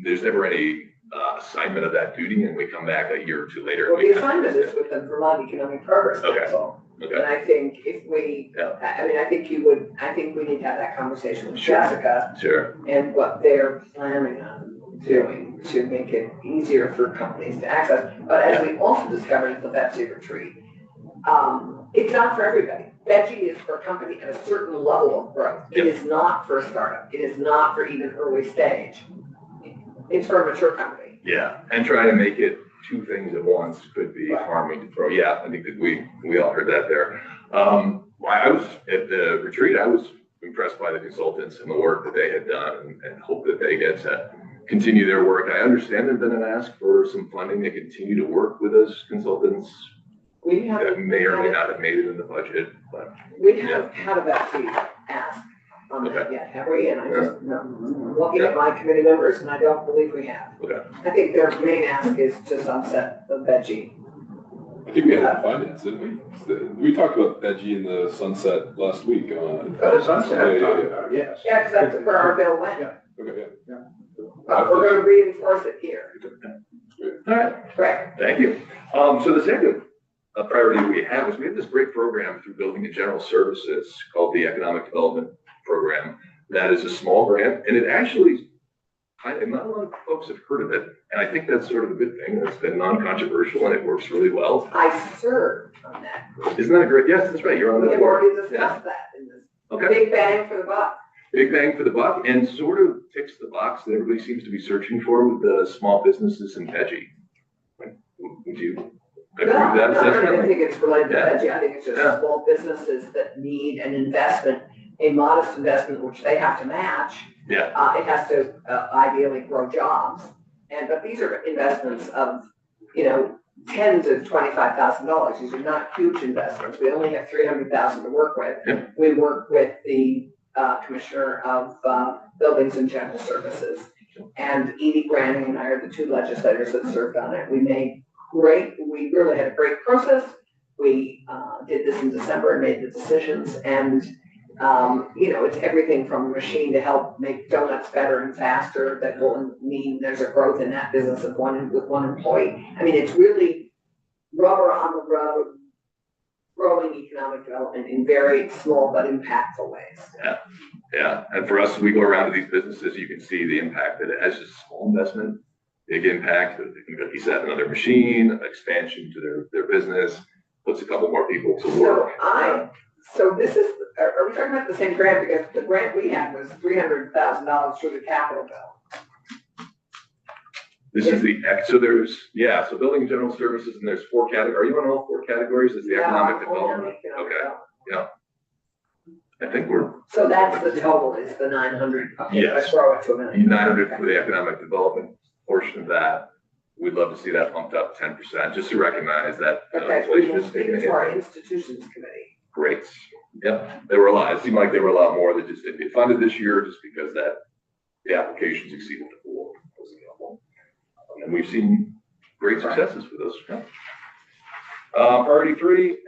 Speaker 9: there's never any assignment of that duty. And we come back a year or two later.
Speaker 1: Well, the assignment is with the Vermont Economic Progress
Speaker 9: Okay.
Speaker 1: Council.
Speaker 9: Okay.
Speaker 1: And I think if we,
Speaker 9: Yeah.
Speaker 1: I think we need to have that conversation with
Speaker 9: Sure.
Speaker 1: Jessica
Speaker 9: Sure.
Speaker 1: and what they're planning on doing to make it easier for companies to access. But as we also discovered at the Betsy retreat, it's not for everybody. Veggie is for a company at a certain level of growth. It is not for a startup. It is not for even early stage. It's for a mature company.
Speaker 9: Yeah. And trying to make it two things at once could be harming to grow. Yeah, I think that we all heard that there. I was at the retreat. I was impressed by the consultants and the work that they had done, and hope that they get to continue their work. I understand there's been an ask for some funding to continue to work with those consultants.
Speaker 1: We have.
Speaker 9: That may or may not have made it in the budget, but
Speaker 1: We haven't had a Betsy ask on that yet, have we? And I just, looking at my committee members, and I don't believe we have.
Speaker 9: okay.
Speaker 1: I think their main ask is to sunset the veggie.
Speaker 6: I think we had finance, didn't we? We talked about veggie in the sunset last week.
Speaker 4: Sunset,
Speaker 6: Yeah.
Speaker 4: yes.
Speaker 1: Yeah, because that's where our bill went.
Speaker 4: Yeah.
Speaker 6: Okay, yeah.
Speaker 1: But we're gonna reinforce it here.
Speaker 9: All right.
Speaker 1: Correct.
Speaker 9: Thank you. So the second priority we have is we have this great program through Building and General Services called the Economic Development Program. That is a small grant, and it actually, not a lot of folks have heard of it, and I think that's sort of a good thing. It's been non-controversial and it works really well.
Speaker 1: I served on that.
Speaker 9: Isn't that great? Yes, that's right. You're on
Speaker 1: We
Speaker 9: the
Speaker 1: have
Speaker 9: board.
Speaker 1: already discussed that in this
Speaker 9: Okay.
Speaker 1: big bang for the buck.
Speaker 9: Big bang for the buck, and sort of ticks the box that everybody seems to be searching for with the small businesses and veggie. Would you agree with that
Speaker 1: No, I don't
Speaker 9: assessment?
Speaker 1: think it's related to
Speaker 9: Yeah.
Speaker 1: veggie. I think it's just
Speaker 9: Yeah.
Speaker 1: small businesses that need an investment a modest investment, which they have to match.
Speaker 9: Yeah.
Speaker 1: It has to ideally grow jobs. But these are investments of, $10,000 to $25,000. These are not huge investments. We only have $300,000 to work with.
Speaker 9: Yep.
Speaker 1: We work with the Commissioner of Buildings and General Services. And Edie Branning and I are the two legislators that served on it. We really had a great process. We did this in December and made the decisions. And, it's everything from a machine to help make donuts better and faster that will mean there's a growth in that business with one employee. I mean, it's really rubber on the road, growing economic development in very small but impactful ways.
Speaker 9: Yeah. And for us, we go around to these businesses, you can see the impact that it has. Just a small investment, big impact. Like you said, another machine, expansion to their business, puts a couple more people to work.
Speaker 1: So this is, are we talking about the same grant? Because the grant we had was $300,000 through the capital bill.
Speaker 9: This is so building and general services, and there's 4 categories. Are you on all 4 categories? Is the economic development? Okay, yeah. I think
Speaker 1: so that's the total, is the 900. Okay,
Speaker 9: yes.
Speaker 1: Let's throw it to a minute.
Speaker 9: 900 for the economic development portion of that. We'd love to see that bumped up 10%, just to recognize that inflation is taking a hit.
Speaker 1: To our institutions committee.
Speaker 9: Great. Yep. There were a lot. It seemed like there were a lot more that just didn't get funded this year, just because the applications exceeded the pool. And we've seen great successes for those. Priority 3,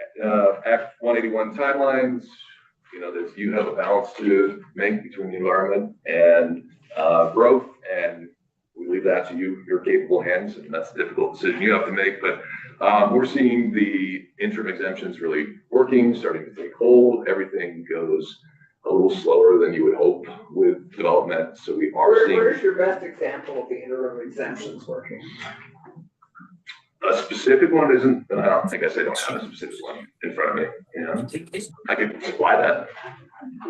Speaker 9: Act 181 timelines. You have a balance to make between the environment and growth, and we leave that to you, your capable hands, and that's a difficult decision you have to make. But we're seeing the interim exemptions really working, starting to take hold. Everything goes a little slower than you would hope with development, so we are seeing.
Speaker 1: Where's your best example of the interim exemptions working?
Speaker 9: A specific one isn't, I don't think I don't have a specific one in front of me. I could supply that.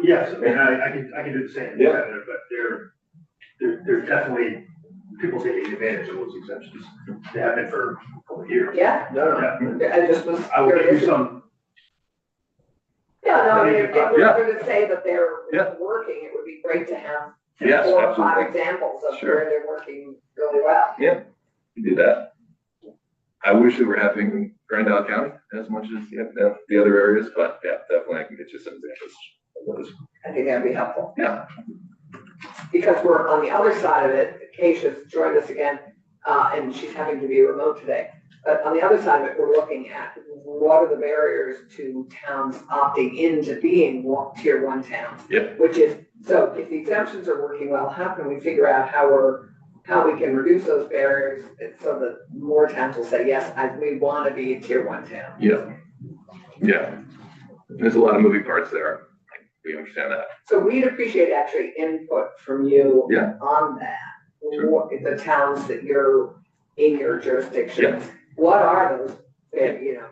Speaker 10: Yes, I mean, I can do the same.
Speaker 9: Yeah.
Speaker 10: But there's definitely people taking advantage of those exemptions. They have been for a couple of years.
Speaker 1: Yeah?
Speaker 10: No.
Speaker 1: I
Speaker 10: will give you some.
Speaker 1: Yeah, no, I mean, if we're
Speaker 9: Yeah.
Speaker 1: going to say that they're
Speaker 9: Yeah.
Speaker 1: working, it would be great to have
Speaker 9: Yes,
Speaker 1: 4 or 5
Speaker 9: absolutely.
Speaker 1: examples of
Speaker 9: Sure.
Speaker 1: where they're working really well.
Speaker 9: Yeah, we do that. I wish we were having Grand Isle County as much as the other areas, but yeah, definitely I can get you some examples of those.
Speaker 1: I think that'd be helpful.
Speaker 9: Yeah.
Speaker 1: Because we're on the other side of it. Keisha's joined us again, and she's having to be remote today. But on the other side of it, we're looking at what are the barriers to towns opting into being tier 1 towns.
Speaker 9: Yep.
Speaker 1: Which is, so if the exemptions are working well, how can we figure out how we can reduce those barriers so that more towns will say, yes, we want to be a tier 1 town.
Speaker 9: Yeah. There's a lot of moving parts there. We understand that.
Speaker 1: So we'd appreciate actually input from you
Speaker 9: Yeah.
Speaker 1: on that.
Speaker 9: Sure.
Speaker 1: What, the towns that you're in your jurisdiction,
Speaker 9: Yeah.
Speaker 1: what are those,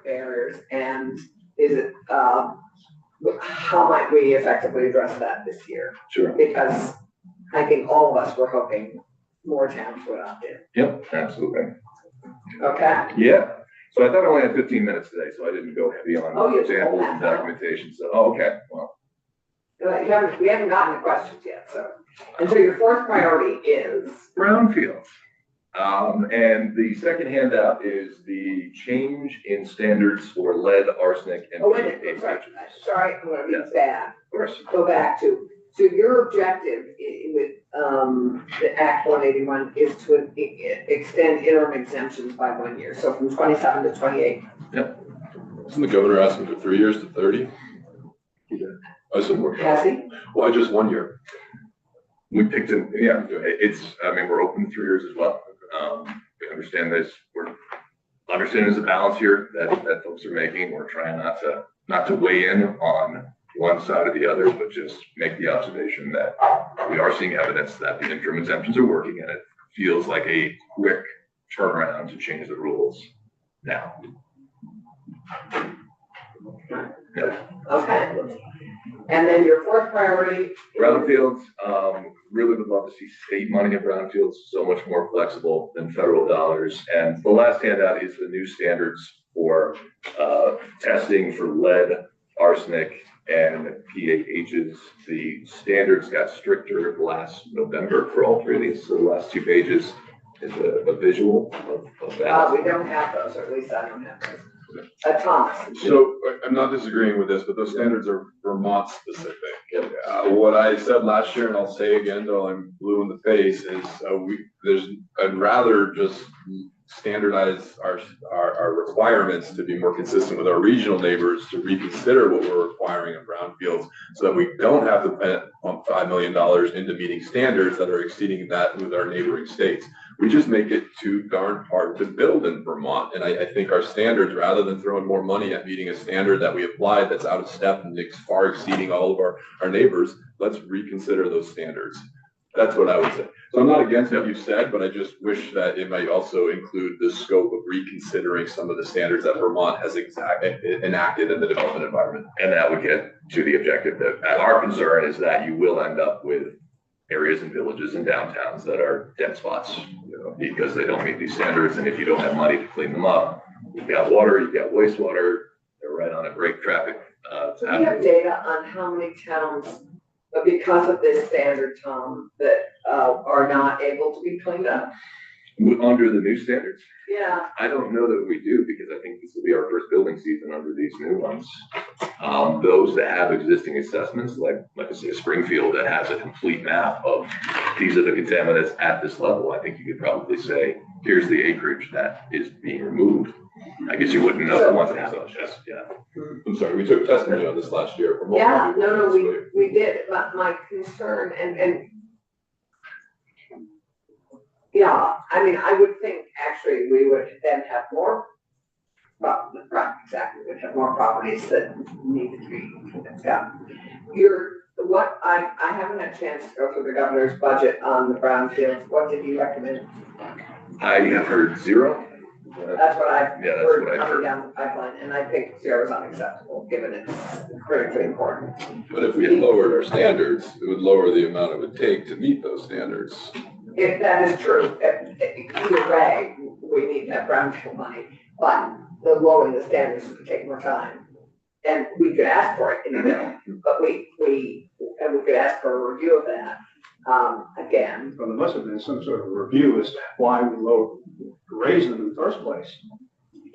Speaker 1: barriers, and is it, how might we effectively address that this year?
Speaker 9: Sure.
Speaker 1: Because I think all of us were hoping more towns would opt in.
Speaker 9: Yep, absolutely.
Speaker 1: Okay?
Speaker 9: Yeah. So I thought I only had 15 minutes today, so I didn't go heavy on
Speaker 1: Oh, you
Speaker 9: examples
Speaker 1: told
Speaker 9: and
Speaker 1: that.
Speaker 9: documentation. So, okay. Well,
Speaker 1: We haven't gotten the questions yet, so. And so your 4th priority is?
Speaker 9: brownfields. And the second handout is the change in standards for lead, arsenic, and
Speaker 1: Oh, wait a minute,
Speaker 9: PFAS.
Speaker 1: sorry, I'm gonna be
Speaker 9: Yes.
Speaker 1: bad.
Speaker 9: Of course.
Speaker 1: Go back to, so your objective with the Act 181 is to extend interim exemptions by 1 year, so from 27 to 28.
Speaker 6: Isn't the governor asking for 3 years to 30? I said more.
Speaker 1: Has he?
Speaker 6: Why just 1 year?
Speaker 9: We picked it, we're open to 3 years as well. We understand this, there's a balance here that folks are making. We're trying not to weigh in on one side or the other, but just make the observation that we are seeing evidence that the interim exemptions are working, and it feels like a quick turnaround to change the rules now.
Speaker 1: Okay. And then your 4th priority?
Speaker 9: Brownfields, really would love to see state money in brownfields, so much more flexible than federal dollars. And the last handout is the new standards for testing for lead, arsenic, and PAHs. The standards got stricter last November for all three of these. So the last 2 pages is a visual of that.
Speaker 1: We don't have those, or at least I don't have those. Thomas.
Speaker 6: So I'm not disagreeing with this, but those standards are Vermont specific. What I said last year, and I'll say again, though I'm blue in the face, is I'd rather just standardize our requirements to be more consistent with our regional neighbors, to reconsider what we're requiring in brownfields, so that we don't have to pump $5 million into meeting standards that are exceeding that with our neighboring states. We just make it too darn hard to build in Vermont. And I think our standards, rather than throwing more money at meeting a standard that we applied that's out of step and far exceeding all of our neighbors, let's reconsider those standards. That's what I would say. So I'm not against what you said, but I just wish that it might also include the scope of reconsidering some of the standards that Vermont has enacted in the development environment.
Speaker 9: And that would get to the objective that our concern is that you will end up with areas and villages and downtowns that are dead spots, because they don't meet these standards. And if you don't have money to clean them up, you've got water, you've got wastewater, they're right on a great traffic.
Speaker 1: So we have data on how many towns, because of this standard, Tom, that are not able to be cleaned up?
Speaker 9: Under the new standards?
Speaker 1: Yeah.
Speaker 9: I don't know that we do, because I think this will be our first building season under these new ones. Those that have existing assessments, like I say, Springfield, that has a complete map of these are the contaminants at this level, I think you could probably say, here's the acreage that is being removed. I guess you wouldn't know the ones that have those, yeah.
Speaker 6: I'm sorry, we took testimony on this last year.
Speaker 1: Yeah, no, we did, but my concern and yeah, I mean, I would think actually we would then have more, well, right, exactly, we'd have more properties that need to be, yeah. I haven't had a chance to go through the governor's budget on the brownfields. What did you recommend?
Speaker 9: I have heard 0.
Speaker 1: That's what I've
Speaker 9: Yeah, that's
Speaker 1: heard
Speaker 9: what I've
Speaker 1: coming
Speaker 9: heard.
Speaker 1: down the pipeline, and I think 0 is unacceptable, given it's critically important.
Speaker 6: But if we lowered our standards, it would lower the amount it would take to meet those standards.
Speaker 1: If that is true, either way, we need that brownfield money, but the lowering the standards would take more time. And we could ask for it in the bill, but we could ask for a review of that, again.
Speaker 4: Well, there must have been some sort of review as to why we raised them in the first place.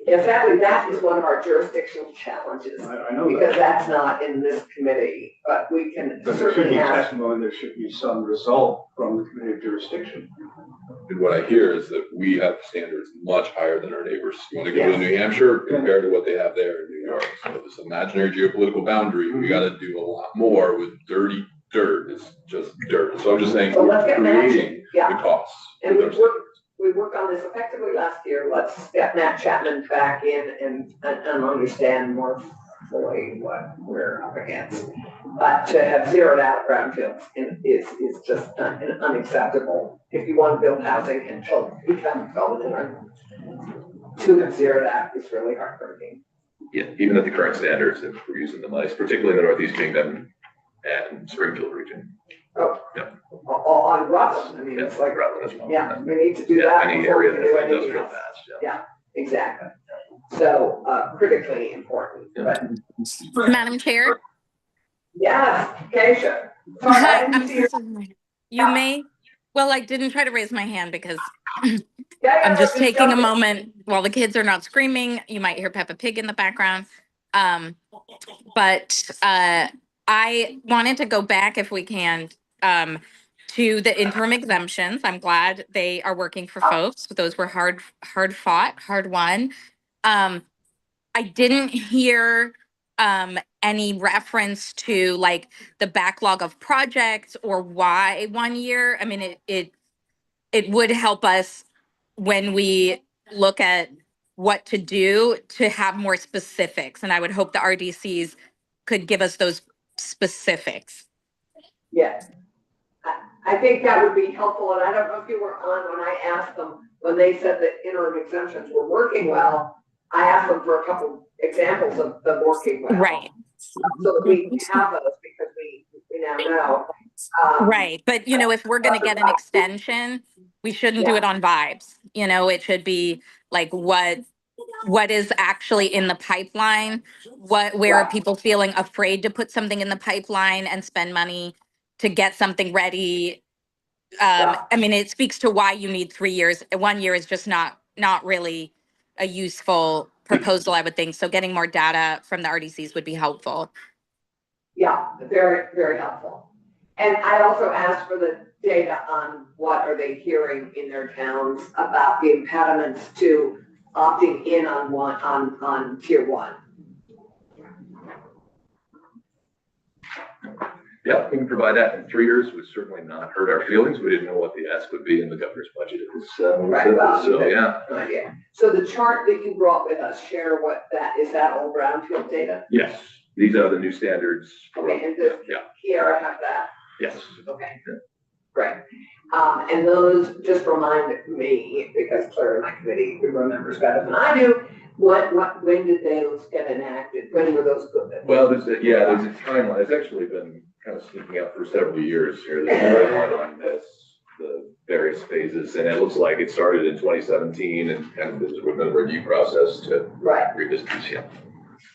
Speaker 1: In fact, that is one of our jurisdictional challenges,
Speaker 4: I know
Speaker 1: because
Speaker 4: that.
Speaker 1: that's not in this committee, but we can
Speaker 4: But there should
Speaker 1: certainly
Speaker 4: be
Speaker 1: ask.
Speaker 4: testimony, there should be some result from the committee of jurisdiction.
Speaker 6: And what I hear is that we have standards much higher than our neighbors. You want to go to New Hampshire compared to what they have there in New York. So this imaginary geopolitical boundary, we got to do a lot more with dirty dirt. It's just dirt. So I'm just saying,
Speaker 1: So let's get
Speaker 6: creating
Speaker 1: matching, yeah.
Speaker 6: the costs.
Speaker 1: And
Speaker 6: with
Speaker 1: we
Speaker 6: our
Speaker 1: worked on this effectively last year. Let's get Matt Chapman back in and understand more fully what we're up against. But to have zeroed out brownfields is just unacceptable. If you want to build housing and children become development, to have zeroed out is really heartbreaking.
Speaker 9: Yeah, even at the current standards, if we're using the money, particularly in the Northeast Kingdom and Springfield region.
Speaker 1: Oh,
Speaker 9: yeah.
Speaker 1: On Rutland, I mean, it's like,
Speaker 9: Rutland as well.
Speaker 1: yeah, we need to do that.
Speaker 9: Any
Speaker 1: before we
Speaker 9: area
Speaker 1: can do
Speaker 9: that's
Speaker 1: anything
Speaker 9: industrial
Speaker 1: else.
Speaker 9: fast,
Speaker 1: Yeah, exactly. So, critically important, but
Speaker 11: Madam Chair?
Speaker 1: yes, Keisha. Sorry, I
Speaker 11: Hi,
Speaker 1: didn't
Speaker 11: I'm
Speaker 1: see your-
Speaker 11: so sorry. You may, well, I didn't try to raise my hand because
Speaker 1: Yeah,
Speaker 11: I'm just taking a
Speaker 1: jump in.
Speaker 11: moment while the kids are not screaming. You might hear Peppa Pig in the background. But I wanted to go back, if we can, to the interim exemptions. I'm glad they are working for folks. Those were hard fought, hard won. I didn't hear any reference to like the backlog of projects or why 1 year. I mean, it would help us when we look at what to do to have more specifics. And I would hope the RDCs could give us those specifics.
Speaker 1: Yes. I think that would be helpful, and I don't know if you were on when I asked them, when they said that interim exemptions were working well, I asked them for a couple examples of them working well.
Speaker 11: Right.
Speaker 1: So that we have those because we now know.
Speaker 11: Right. But, you know, if we're going to get an extension, we shouldn't do it on vibes. You know, it should be like what what is actually in the pipeline? Where are people feeling afraid to put something in the pipeline and spend money to get something ready? I mean, it speaks to why you need 3 years. 1 year is just not really a useful proposal, I would think. So getting more data from the RDCs would be helpful.
Speaker 1: Yeah, very, very helpful. And I also asked for the data on what are they hearing in their towns about the impediments to opting in on tier one.
Speaker 9: Yeah, we can provide that in 3 years, would certainly not hurt our feelings. We didn't know what the ask would be in the governor's budget. It was,
Speaker 1: Right, well,
Speaker 9: so, yeah.
Speaker 1: No idea. So the chart that you brought with us, share what that, is that all brownfield data?
Speaker 9: Yes, these are the new standards.
Speaker 1: Okay, and does
Speaker 9: Yeah.
Speaker 1: Kiara have that?
Speaker 9: Yes.
Speaker 1: Okay, great. And those, just remind me, because Claire and my committee remembers better than I do, when did those get enacted? When were those good?
Speaker 9: Well, there's a timeline. It's actually been kind of sneaking up for several years here. There's a timeline on this, the various phases, and it looks like it started in 2017 and kind of there's a review process to
Speaker 1: Right.
Speaker 9: revisit this, yeah.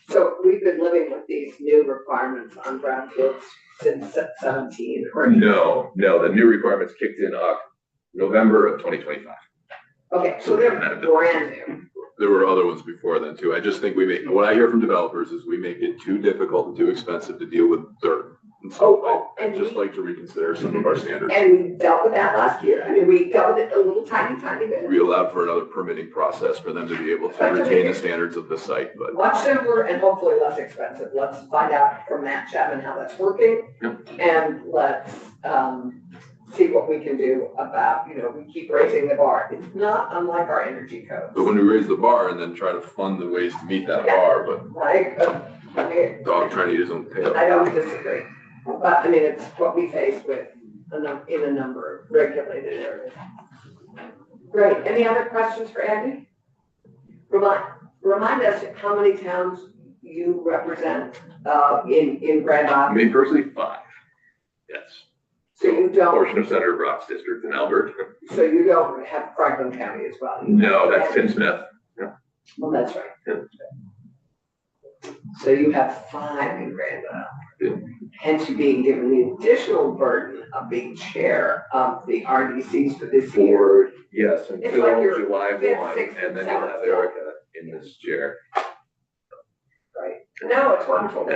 Speaker 1: So we've been living with these new requirements on brownfields since 17 or?
Speaker 9: No, the new requirements kicked in November of 2025.
Speaker 1: Okay, so they're brand new.
Speaker 6: There were other ones before then too. I just think what I hear from developers is we make it too difficult and too expensive to deal with dirt. And so I'd just like to reconsider some of our standards.
Speaker 1: And we dealt with that last year. I mean, we dealt with it a little tiny bit.
Speaker 6: We allowed for another permitting process for them to be able to retain the standards of the site, but.
Speaker 1: Much simpler and hopefully less expensive. Let's find out from Matt Chapman how that's working.
Speaker 6: Yep.
Speaker 1: And let's, see what we can do about, we keep raising the bar. It's not unlike our energy code.
Speaker 6: But when we raise the bar and then try to fund the ways to meet that bar, but dog trying to eat his own tail.
Speaker 1: I don't disagree. But I mean, it's what we face with in a number of regulated areas. Great. Any other questions for Andy? Remind us how many towns you represent in Grand Island.
Speaker 9: Me personally, 5. Yes.
Speaker 1: So you don't.
Speaker 9: Portion of Senator Brock's district in Albert.
Speaker 1: So you don't have Franklin County as well?
Speaker 9: No, that's Tim Smith. Yeah.
Speaker 1: Well, that's right.
Speaker 9: Yeah.
Speaker 1: So you have 5 in Grand Island. Hence you being given the additional burden of being chair of the RDCs for this year.
Speaker 9: Yes,
Speaker 1: It's
Speaker 9: until
Speaker 1: like your
Speaker 9: July
Speaker 1: 5th,
Speaker 9: 1,
Speaker 1: 6th,
Speaker 9: and then you'll have Erica in this chair.
Speaker 1: Right. No, it's wonderful.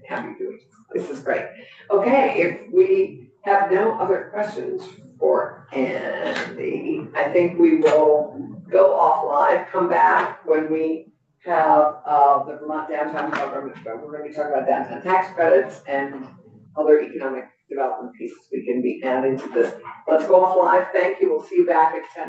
Speaker 1: Happy doing this. This is great. Okay, if we have no other questions for Andy, I think we will go off live, come back when we have the Vermont Downtown Program. We're going to be talking about downtown tax credits and other economic development pieces we can be adding to this. Let's go off live. Thank you. We'll see you back at 10.